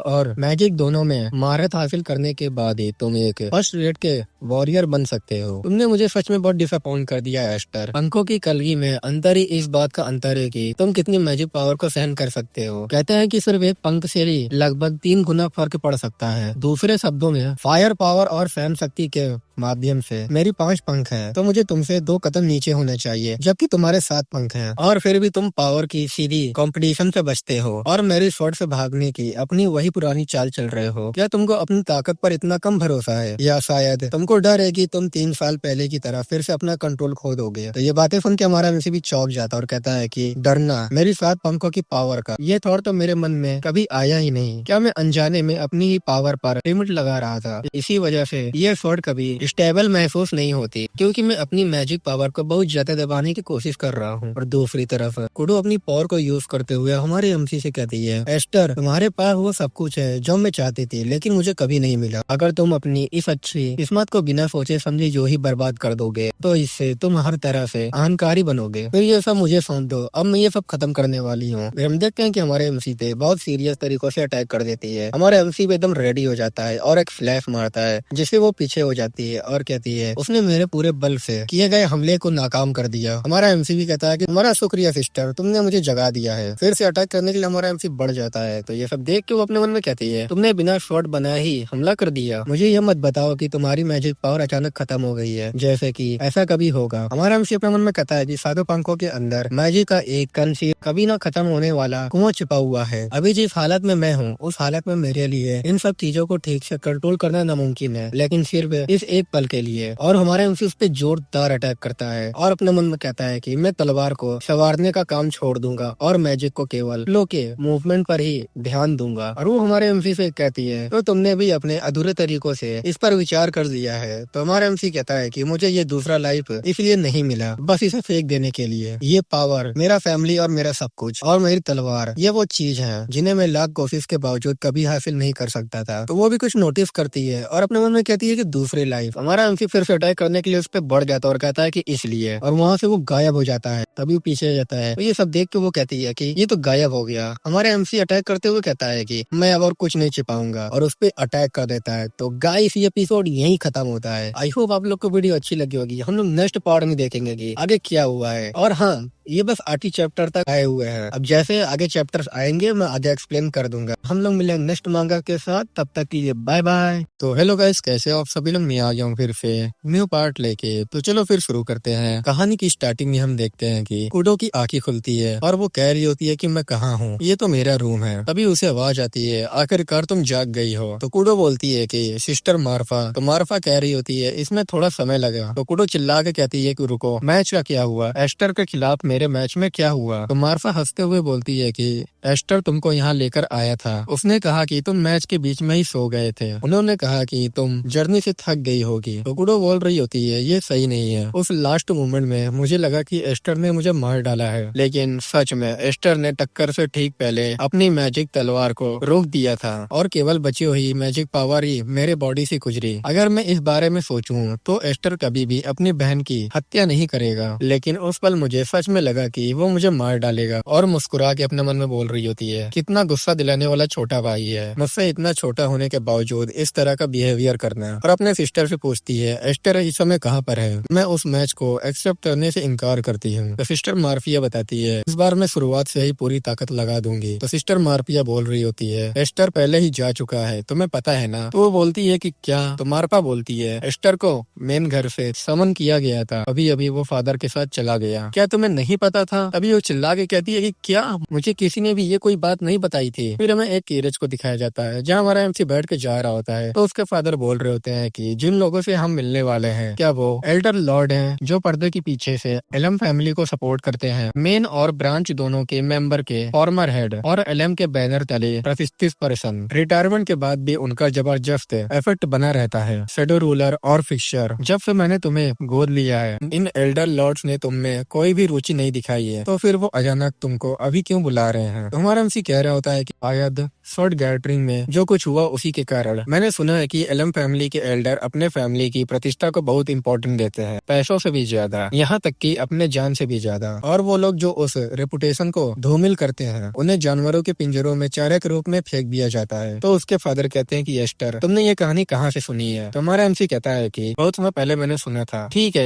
और मैजिक दोनों में महारत हासिल करने के बाद ही तुम एक फर्स्ट रेट के वॉरियर बन सकते हो। तुमने मुझे सच में बहुत डिसअपॉइंट कर दिया एस्टर। पंखों की कलगी में अंतर ही इस बात का अंतर है कि तुम कितनी मैजिक मैजिक पावर को सहन कर सकते हो। कहते हैं कि सिर्फ एक पंख से ही लगभग 3 गुना फर्क पड़ सकता है। दूसरे शब्दों में फायर पावर और सहन शक्ति के माध्यम से मेरी 5 पंख हैं, तो मुझे तुमसे 2 कदम नीचे होने चाहिए, जबकि तुम्हारे 7 पंख हैं, और फिर भी तुम पावर की सीधी कंपटीशन से बचते हो और मेरी शॉट से भागने की अपनी वही पुरानी चाल चल रहे हो। क्या तुमको अपनी ताकत पर इतना कम भरोसा है, या शायद तुमको डर है कि तुम 3 साल पहले की तरह फिर से अपना कंट्रोल खो दोगे? तो ये बातें सुन के हमारा एमसी भी चौंक जाता और कहता है कि डरना मेरी 7 पंखों की पावर का, ये थॉट तो मेरे मन में कभी आया ही नहीं। क्या मैं अनजाने में अपनी ही पावर पर लिमिट लगा रहा था? इसी वजह से ये शॉट कभी स्टेबल महसूस नहीं होती, क्योंकि मैं अपनी मैजिक पावर को बहुत ज्यादा दबाने की कोशिश कर रहा हूँ। और दूसरी तरफ कुडो अपनी पावर को यूज करते हुए हमारे एमसी से कहती है, एस्टर तुम्हारे पास वो सब कुछ है जो मैं चाहती थी, लेकिन मुझे कभी नहीं मिला। अगर तुम अपनी इस अच्छी किस्मत को बिना सोचे समझे जो ही बर्बाद कर दोगे, तो इससे तुम हर तरह से अहंकारी बनोगे। फिर ये सब मुझे सौंप दो, अब मैं ये सब खत्म करने वाली हूँ। फिर हम देखते हैं कि हमारे एमसी पे बहुत सीरियस तरीकों से अटैक कर देती है। हमारा एमसी पे एकदम रेडी हो जाता है और एक फ्लैश मारता है, जिससे वो पीछे हो जाती है और कहती है, उसने मेरे पूरे बल से किए गए हमले को नाकाम कर दिया। हमारा एमसी भी कहता है कि तुम्हारा शुक्रिया सिस्टर, तुमने मुझे जगा दिया है। फिर से अटैक करने के लिए हमारा एमसी बढ़ जाता है। तो ये सब देख के वो अपने मन में कहती है, तुमने बिना शॉट बनाए ही हमला कर दिया। मुझे ये मत बताओ कि तुम्हारी मैजिक पावर अचानक खत्म हो गई है, जैसे कि ऐसा कभी होगा। हमारा एमसी अपने मन में कहता है कि 7 पंखों के अंदर मैजिक का एक कंसील कभी ना खत्म होने वाला कुआं छिपा हुआ है। अभी जिस हालत में मैं हूँ, उस हालत में मेरे लिए इन सब चीजों को ठीक से कंट्रोल करना नामुमकिन है, लेकिन सिर्फ इस एक पल के लिए। और हमारा एमसी उस पे जोरदार अटैक करता है और अपने मन में कहता है कि मैं तलवार को संवारने का काम छोड़ दूंगा और मैजिक को केवल फ्लो के मूवमेंट पर ही ध्यान दूंगा। और वो हमारे एमसी से कहती है, तो तुमने भी अपने अधूरे तरीकों से इस पर विचार कर लिया है। तो हमारा एमसी कहता है कि मुझे ये दूसरा लाइफ इसलिए नहीं मिला, बस इसे फेंक देने के लिए। ये पावर, मेरा फैमिली और मेरा सब कुछ, और मेरी तलवार, ये वो चीज है जिन्हें मैं लाख कोशिश के बावजूद कभी हासिल नहीं कर सकता था। तो वो भी कुछ नोटिस करती है और अपने मन में कहती है कि दूसरी लाइफ। हमारा एमसी फिर से अटैक करने के लिए उस पर बढ़ जाता है और कहता है कि इसलिए, और वहाँ से वो गायब हो जाता है। तभी वो पीछे जाता है। तो ये सब देख के वो कहती है कि ये तो गायब हो गया। हमारे एमसी अटैक करते हुए कहता है कि मैं अब और कुछ नहीं छिपाऊंगा, और उस पर अटैक कर देता है। तो गाइस, ये एपिसोड यहीं खत्म होता है। आई होप आप लोग को वीडियो अच्छी लगी होगी। हम लोग नेक्स्ट पार्ट में देखेंगे कि आगे क्या हुआ है। और हाँ, ये बस 8 चैप्टर तक आए हुए हैं। अब जैसे आगे चैप्टर्स आएंगे मैं आगे एक्सप्लेन कर दूंगा। हम लोग मिलेंगे नेक्स्ट मांगा के साथ, तब तक के लिए बाय बाय। तो हेलो गाइस, कैसे हो आप सभी लोग? मैं आ गया हूँ फिर से न्यू पार्ट लेके। तो चलो फिर शुरू करते हैं। कहानी की स्टार्टिंग में हम देखते हैं कि कुडो की आंखें खुलती है और वो कह रही होती है कि मैं कहाँ हूँ, ये तो मेरा रूम है। तभी उसे आवाज आती है, आखिरकार तुम जाग गई हो। तो कुडो बोलती है कि सिस्टर मार्फा। तो मार्फा कह रही होती है, इसमें थोड़ा समय लगेगा। तो कुडो चिल्ला के कहती है कि रुको, मैच का क्या हुआ? एस्टर के खिलाफ मेरे मैच में क्या हुआ? तो मार्फा हंसते हुए बोलती है कि एस्टर तुमको यहाँ लेकर आया था। उसने कहा कि तुम मैच के बीच में ही सो गए थे। उन्होंने कहा कि तुम जर्नी से थक गई होगी। तो कुडो बोल रही होती है, ये सही नहीं है। उस लास्ट मोमेंट में मुझे लगा कि एस्टर ने मुझे मार डाला है, लेकिन सच में एस्टर ने टक्कर से ठीक पहले अपनी मैजिक तलवार को रोक दिया था और केवल बची हुई मैजिक पावर ही मेरे बॉडी से गुजरी। अगर मैं इस बारे में सोचूं तो एस्टर कभी भी अपनी बहन की हत्या नहीं करेगा, लेकिन उस पल मुझे सच में लगा कि वो मुझे मार डालेगा। और मुस्कुरा के अपने मन में बोल रही होती है, कितना गुस्सा दिलाने वाला छोटा भाई है, मुझसे इतना छोटा होने के बावजूद इस तरह का बिहेवियर करना। और अपने सिस्टर से पूछती है, एस्टर इस समय कहाँ पर है? मैं उस मैच को एक्सेप्ट करने से इनकार करती हूँ। तो सिस्टर मार्फिया बताती है, इस बार मैं शुरुआत से ही पूरी ताकत लगा दूंगी। तो सिस्टर मार्फिया बोल रही होती है, एस्टर पहले ही जा चुका है, तुम्हें पता है ना? तो वो बोलती है कि क्या? तो मार्फा बोलती है, एस्टर को मेन घर से समन किया गया था, अभी अभी वो फादर के साथ चला गया। क्या तुम्हें नहीं पता था? अभी वो चिल्ला के कहती है कि क्या, मुझे किसी ने भी ये कोई बात नहीं बताई थी। फिर हमें एक कैरेज को दिखाया जाता है जहाँ हमारा एमसी बैठ के जा रहा होता है। तो उसके फादर बोल रहे होते हैं कि जिन लोगों से हम मिलने वाले हैं, क्या वो एल्डर लॉर्ड हैं जो पर्दे के पीछे से एलम फैमिली को सपोर्ट करते हैं। मेन और ब्रांच दोनों के मेंबर के फॉर्मर हेड और एलम के बैनर तले प्रतिष्ठित पर्सन। रिटायरमेंट के बाद भी उनका जबरदस्त इफेक्ट बना रहता है। शेडो रूलर और फिक्सर, जब से मैंने तुम्हें गोद लिया है, इन एल्डर लॉर्ड्स ने तुम में कोई भी रुचि नहीं दिखाई है, तो फिर वो अचानक तुमको अभी क्यों बुला रहे हैं? तो हमारा एमसी कह रहा होता है कि शायद शॉर्ट गैदरिंग में जो कुछ हुआ उसी के कारण। मैंने सुना है कि एलम फैमिली के एल्डर अपने फैमिली की प्रतिष्ठा को बहुत इंपॉर्टेंट देते हैं, पैसों से भी ज्यादा, यहाँ तक कि अपने जान से भी ज्यादा। और वो लोग जो उस रेपुटेशन को धूमिल करते हैं, उन्हें जानवरों के पिंजरों में चारे के रूप में फेंक दिया जाता है। तो उसके फादर कहते हैं कि एस्टर, तुमने ये कहानी कहाँ से सुनी है? तो हमारा एमसी कहता है कि बहुत समय पहले मैंने सुना था। ठीक है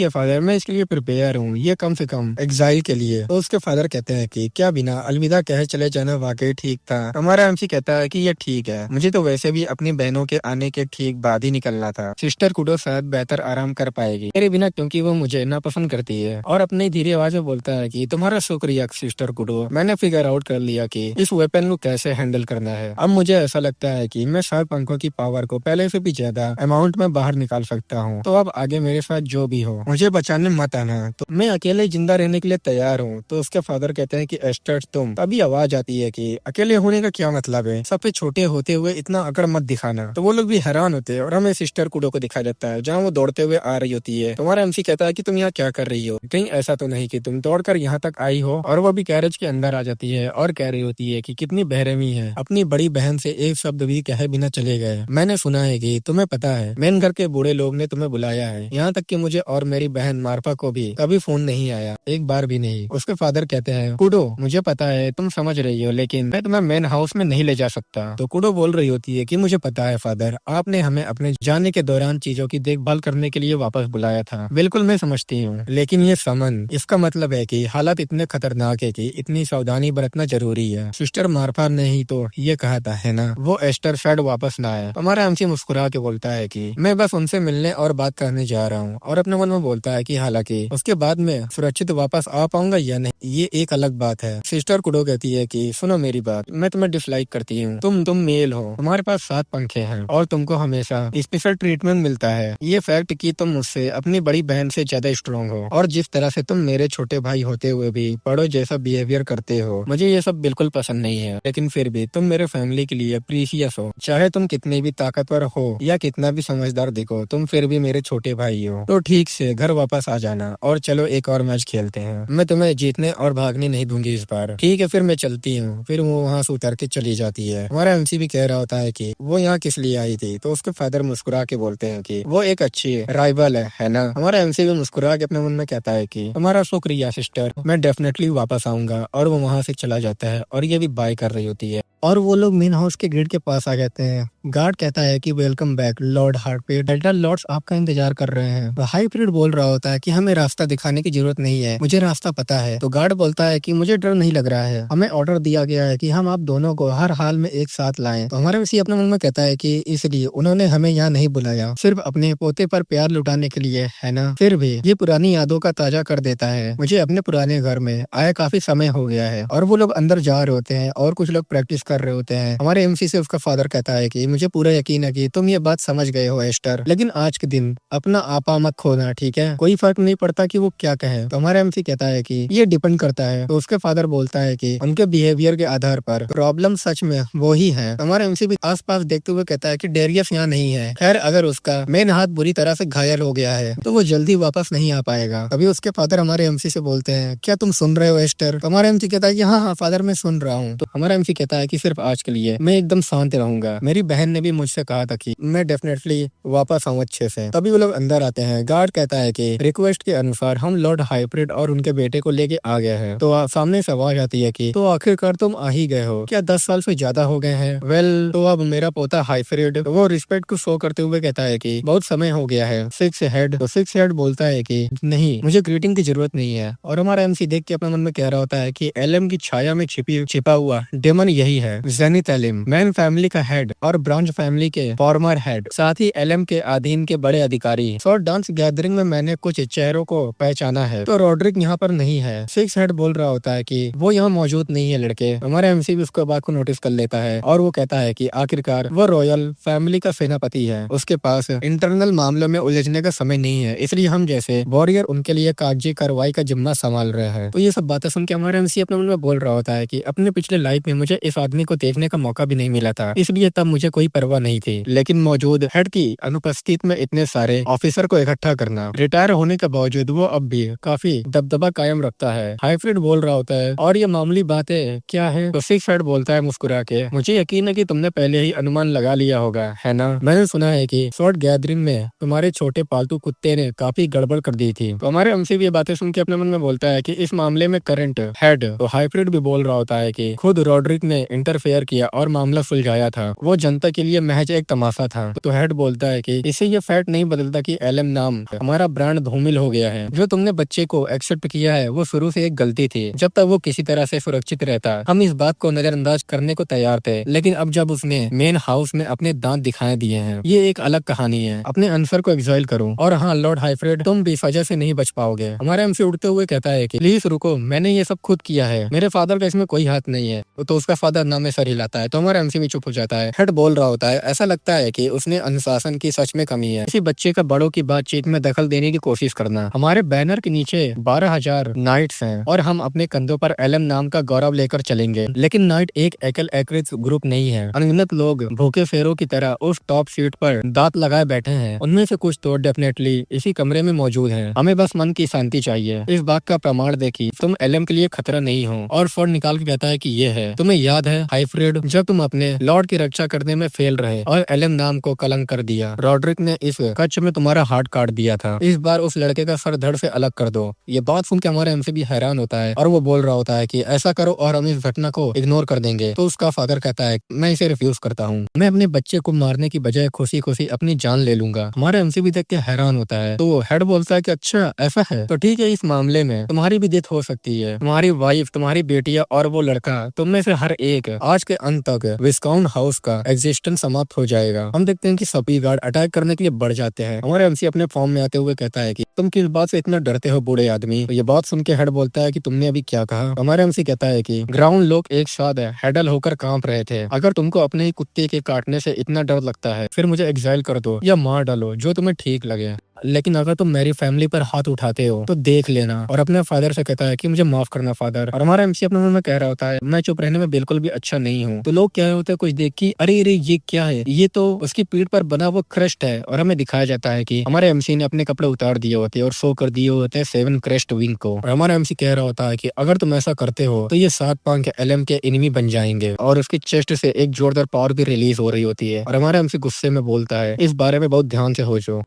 फादर, मैं इसके लिए प्रिपेयर हूँ। ये कम से कम एग्जाइल के लिए। तो उसके फादर कहते हैं कि क्या बिना अलविदा कहे चले जाना वाकई ठीक था। हमारा एमसी कहता है कि ये ठीक है, मुझे तो वैसे भी अपनी बहनों के आने के ठीक बाद ही निकलना था। सिस्टर कुडो शायद बेहतर आराम कर पाएगी मेरे बिना, क्योंकि वो मुझे नापसंद करती है। और अपनी धीरे आवाज में बोलता है कि तुम्हारा शुक्रिया सिस्टर कुडो, मैंने फिगर आउट कर लिया कि इस वेपन को कैसे हैंडल करना है। अब मुझे ऐसा लगता है कि मैं 7 पंखों की पावर को पहले से भी ज्यादा अमाउंट में बाहर निकाल सकता हूँ। तो अब आगे मेरे साथ जो भी हो मुझे बचाने मत आना, तो मैं अकेले जिंदा रहने के लिए तैयार हूँ। तो उसके फादर कहते हैं कि एस्टर तुम। तभी आवाज आती है कि अकेले होने का क्या मतलब है, सबसे छोटे होते हुए इतना अकड़ मत दिखाना। तो वो लोग भी हैरान होते हैं और हमें सिस्टर कुडो को दिखाया जाता है जहाँ वो दौड़ते हुए आ रही होती है। तुम्हारा एमसी कहता है कि तुम यहाँ क्या कर रही हो, कहीं ऐसा तो नहीं कि तुम दौड़कर यहाँ तक आई हो। और वो भी गैरेज के अंदर आ जाती है और कह रही होती है कि कितनी बेरहमी है, अपनी बड़ी बहन से एक शब्द भी कहे बिना चले गए। मैंने सुना है कि तुम्हें पता है मेन घर के बूढ़े लोग ने तुम्हें बुलाया है, यहाँ तक कि मुझे और मेरी बहन मार्फा को भी कभी फोन नहीं आया, एक बार भी नहीं। उसके फादर कहते हैं कुडो मुझे पता है तुम समझ रही हो, लेकिन मैं तुम्हें मेन हाउस में नहीं ले जा सकता। तो कुडो बोल रही होती है कि मुझे पता है फादर, आपने हमें अपने जाने के दौरान चीजों की देखभाल करने के लिए वापस बुलाया था। बिल्कुल मैं समझती हूँ, लेकिन ये समन इसका मतलब है कि हालात इतने खतरनाक है कि इतनी सावधानी बरतना जरूरी है। सिस्टर मार्फा ने ही तो ये कहा था, है ना, वो एस्टर शायद वापस ना आए। हमारा एमसी मुस्कुरा के बोलता है कि मैं बस उनसे मिलने और बात करने जा रहा हूँ। और अपने मन में बोलता है कि हालांकि उसके बाद में सुरक्षित वापस आ पाऊंगा या नहीं ये एक अलग बात है। सिस्टर कुडो कहती है कि सुनो मेरी बात, मैं तुम्हें डिसलाइक करती हूँ, तुम मेल हो, तुम्हारे पास 7 पंखे हैं और तुमको हमेशा स्पेशल ट्रीटमेंट मिलता है। ये फैक्ट कि तुम मुझसे अपनी बड़ी बहन से ज्यादा स्ट्रॉन्ग हो और जिस तरह से तुम मेरे छोटे भाई होते हुए भी बड़ों जैसा बिहेवियर करते हो, मुझे ये सब बिल्कुल पसंद नहीं है। लेकिन फिर भी तुम मेरे फैमिली के लिए प्रीशियस हो, चाहे तुम कितने भी ताकतवर हो या कितना भी समझदार दिखो, तुम फिर भी मेरे छोटे भाई हो। तो ठीक से घर वापस आ जाना और चलो एक और मैच खेलते हैं, मैं तुम्हें जीतने और भागने नहीं दूंगी इस बार। ठीक है फिर मैं चलती हूँ। फिर वो वहाँ से उतर के चली जाती है। हमारा एमसी भी कह रहा होता है कि वो यहाँ किस लिए आई थी। तो उसके फादर मुस्कुरा के बोलते हैं कि वो एक अच्छी राइवल है ना। हमारा एमसी भी मुस्कुरा के अपने मन में कहता है कि तुम्हारा शुक्रिया सिस्टर, मैं डेफिनेटली वापस आऊंगा। और वो वहाँ से चला जाता है और ये भी बाय कर रही होती है और वो लोग मेन हाउस के गेट के पास आ जाते हैं। गार्ड कहता है कि वेलकम बैक लॉर्ड हार्टपीट, डेल्टा लॉर्ड्स आपका इंतजार कर रहे हैं। हाई पीरियड बोल रहा होता है कि हमें रास्ता दिखाने की जरूरत नहीं है, मुझे रास्ता पता है। तो गार्ड बोलता है कि मुझे डर नहीं लग रहा है, हमें ऑर्डर दिया गया है कि हम आप दोनों को हर हाल में एक साथ लाएं। तो हमारे वैसे अपने मन में कहता है कि इसलिए उन्होंने हमें यहाँ नहीं बुलाया, सिर्फ अपने पोते पर प्यार लुटाने के लिए, है ना। फिर भी ये पुरानी यादों का ताजा कर देता है। मुझे अपने पुराने घर में आए काफी समय हो गया है। और वो लोग अंदर जा रहे होते हैं और कुछ लोग प्रैक्टिस कर रहे होते हैं। हमारे एमसी से उसका फादर कहता है कि मुझे पूरा यकीन है कि तुम ये बात समझ गए हो एस्टर, लेकिन आज के दिन अपना आपा मत खोना, ठीक है। कोई फर्क नहीं पड़ता कि वो क्या कहे। तो हमारा एमसी कहता है कि ये डिपेंड करता है। तो उसके फादर बोलता है कि उनके बिहेवियर के आधार पर प्रॉब्लम सच में वो ही है। हमारा एमसी भी आसपास देखते हुए कहता है कि डेरियस यहाँ नहीं है। खैर अगर उसका मेन हाथ बुरी तरह से घायल हो गया है तो वो जल्दी वापस नहीं आ पाएगा। अभी उसके फादर हमारे एमसी से बोलते हैं क्या तुम सुन रहे हो एस्टर। तो हमारा एमसी कहता है कि हाँ हाँ फादर मैं सुन रहा हूँ। तो हमारा एमसी कहता है कि सिर्फ आज के लिए मैं एकदम शांत रहूंगा। मेरी बहन ने भी मुझसे कहा था कि मैं डेफिनेटली वापस आऊँ अच्छे से। तभी वो लोग अंदर आते हैं। गार्ड कहता है कि रिक्वेस्ट के अनुसार हम लॉर्ड हाइब्रिड और उनके बेटे को लेके आ गए हैं। तो सामने से आवाज आती है कि तो आखिरकार तुम आ ही गए हो, क्या 10 साल से ज्यादा हो गए हैं। वेल तो अब मेरा पोता हाइब्रिड, तो वो रिस्पेक्ट को शो करते हुए कहता है कि बहुत समय हो गया है। 6 हेड। तो 6 हेड बोलता है कि नहीं मुझे ग्रीटिंग की जरूरत नहीं है। और हमारा एमसी देख के अपने मन में कह रहा होता है कि एलएम की छाया में छिपा हुआ डेमन यही है, जेनिथ एलिम, मैन फैमिली का हेड और ब्रांच फैमिली के फॉर्मर हेड, साथ ही एलएम के अधीन के बड़े अधिकारी। शॉर्ट डांस गैदरिंग में मैंने कुछ चेहरों को पहचाना है। तो रॉड्रिक यहाँ पर नहीं है। 6 हेड बोल रहा होता है कि वो यहाँ मौजूद नहीं है लड़के। हमारा एमसी भी उसके बात को नोटिस कर लेता है और वो कहता है कि आखिरकार वो रॉयल फैमिली का सेनापति है, उसके पास इंटरनल मामलों में उलझने का समय नहीं है, इसलिए हम जैसे वॉरियर उनके लिए कागजी कार्रवाई का जिम्मा संभाल रहे हैं। तो ये सब बातें सुन के हमारा एमसी अपने मन में बोल रहा होता है कि अपने पिछले लाइफ में मुझे इस आदमी को देखने का मौका भी नहीं मिला था, इसलिए तब मुझे कोई परवाह नहीं थी। लेकिन मौजूद हेड की अनुपस्थित में इतने सारे ऑफिसर को इकट्ठा करना, रिटायर होने के बावजूद वो अब भी काफी दबदबा कायम रखता है। हाइब्रिड बोल रहा होता है और ये मामूली बातें क्या है। तो 6 हेड बोलता है मुस्कुरा के, मुझे यकीन है कि तुमने पहले ही अनुमान लगा लिया होगा, है ना। मैंने सुना है कि शॉर्ट गैदरिंग में तुम्हारे छोटे पालतू कुत्ते ने काफी गड़बड़ कर दी थी। तो हमारे एमसी भी ये बातें सुन के अपने मन में बोलता है कि इस मामले में करंट हेड, तो हाइब्रिड भी बोल रहा होता है कि खुद रॉड्रिक ने इंटरफेयर किया और मामला सुलझाया था। वो जनता के लिए महज एक तमाशा था। तो हेड बोलता है कि इसे ये फैक्ट नहीं बदलता कि एलएम नाम हमारा ब्रांड धूमिल हो गया है। जो तुमने बच्चे को एक्सेप्ट किया है वो शुरू से एक गलती थी। जब तक वो किसी तरह से सुरक्षित रहता हम इस बात को नजरअंदाज करने को तैयार थे, लेकिन अब जब उसने मेन हाउस में अपने दांत दिखाई दिए हैं, ये एक अलग कहानी है। अपने आंसर को एग्जाइल करो। और हाँ लॉर्ड हाइफ्रेड, तुम बेवजह से नहीं बच पाओगे। हमारा एमसी उड़ते हुए कहता है कि प्लीज रुको, मैंने ये सब खुद किया है, मेरे फादर का इसमें कोई हाथ नहीं है। तो उसका फादर नाम में सर हिलाता है तो हमारा एमसी भी चुप हो जाता है। हेड बोल रहा होता है ऐसा लगता है कि उसने अनुशासन की सच में कमी है। किसी बच्चे का बड़ों की बातचीत में दखल देने की कोशिश करना। हमारे बैनर के नीचे 12,000 नाइट्स हैं और हम अपने कंधों पर एलएम नाम का गौरव लेकर चलेंगे। लेकिन नाइट एक एकल एकृत ग्रुप नहीं है। अनगिनत लोग भूखे फेरों की तरह उस टॉप सीट पर दांत लगाए बैठे हैं। उनमें से कुछ तो डेफिनेटली इसी कमरे में मौजूद हैं। हमें बस मन की शांति चाहिए। इस बात का प्रमाण देखिए तुम एलएम के लिए खतरा नहीं हो। और फोर्ड निकाल के कहता है कि ये है। तुम्हें याद है हाइफ्रेड, जब तुम अपने लॉर्ड की रक्षा करने में फेल रहे और एलएम नाम को कलंक कर दिया, रॉड्रिक ने इस कच्च में तुम्हारा हार्ट काट दिया था। इस बार उस लड़के का सर धड़ से अलग कर दो। ये बात सुन के हमारे एमसी भी हैरान होता है और वो बोल रहा होता है कि ऐसा करो और हम इस घटना को इग्नोर कर देंगे। तो उसका फादर कहता है मैं इसे रिफ्यूज करता हूँ। मैं अपने बच्चे को मारने की बजाय खुशी खुशी अपनी जान ले लूंगा। हमारा एमसी भी देख के हैरान होता है। तो हेड बोलता है कि अच्छा ऐसा है तो ठीक है, इस मामले में तुम्हारी भी डेथ हो सकती है। तुम्हारी वाइफ, तुम्हारी बेटियां और वो लड़का, तुम में से हर एक आज के अंत तक विस्काउंट हाउस का एग्जिस्टेंस समाप्त हो जाएगा। हम देखते हैं कि सभी गार्ड अटैक करने के लिए बढ़ जाते हैं। हमारे एमसी अपने फॉर्म में आते हुए कहता है कि तुम किस बात से इतना डरते हो बूढ़े आदमी। तो ये बात सुन के हेड बोलता है कि तुमने अभी क्या कहा। हमारे एमसी कहता है कि ग्राउंड लोग एक साथ हेडल होकर कांप रहे थे। अगर तुमको अपने ही कुत्ते के काटने से इतना डर लगता है फिर मुझे एग्जाइल कर दो या मार डालो, जो तुम्हें ठीक लगे। लेकिन अगर तुम मेरी फैमिली पर हाथ उठाते हो तो देख लेना। और अपने फादर से कहता है कि मुझे माफ करना फादर। और हमारा एमसी अपने मन में कह रहा होता है मैं चुप रहने में बिल्कुल भी अच्छा नहीं हूँ। तो लोग क्या होते हैं कुछ देख की अरे अरे ये क्या है, ये तो उसकी पीठ पर बना वो क्रस्ट है। और हमें दिखाया जाता है कि हमारे एमसी ने अपने कपड़े उतार दिए होते हैं और शो कर दिए होते हैं 7 क्रेस्ट विंग को। और हमारा एमसी कह रहा होता है कि अगर तुम ऐसा करते हो तो ये 7 पांच के एलएम के एनिमी बन जाएंगे। और उसकी चेस्ट से एक जोरदार पावर भी रिलीज हो रही होती है। और हमारा एमसी गुस्से में बोलता है इस बारे में बहुत ध्यान से सोचो।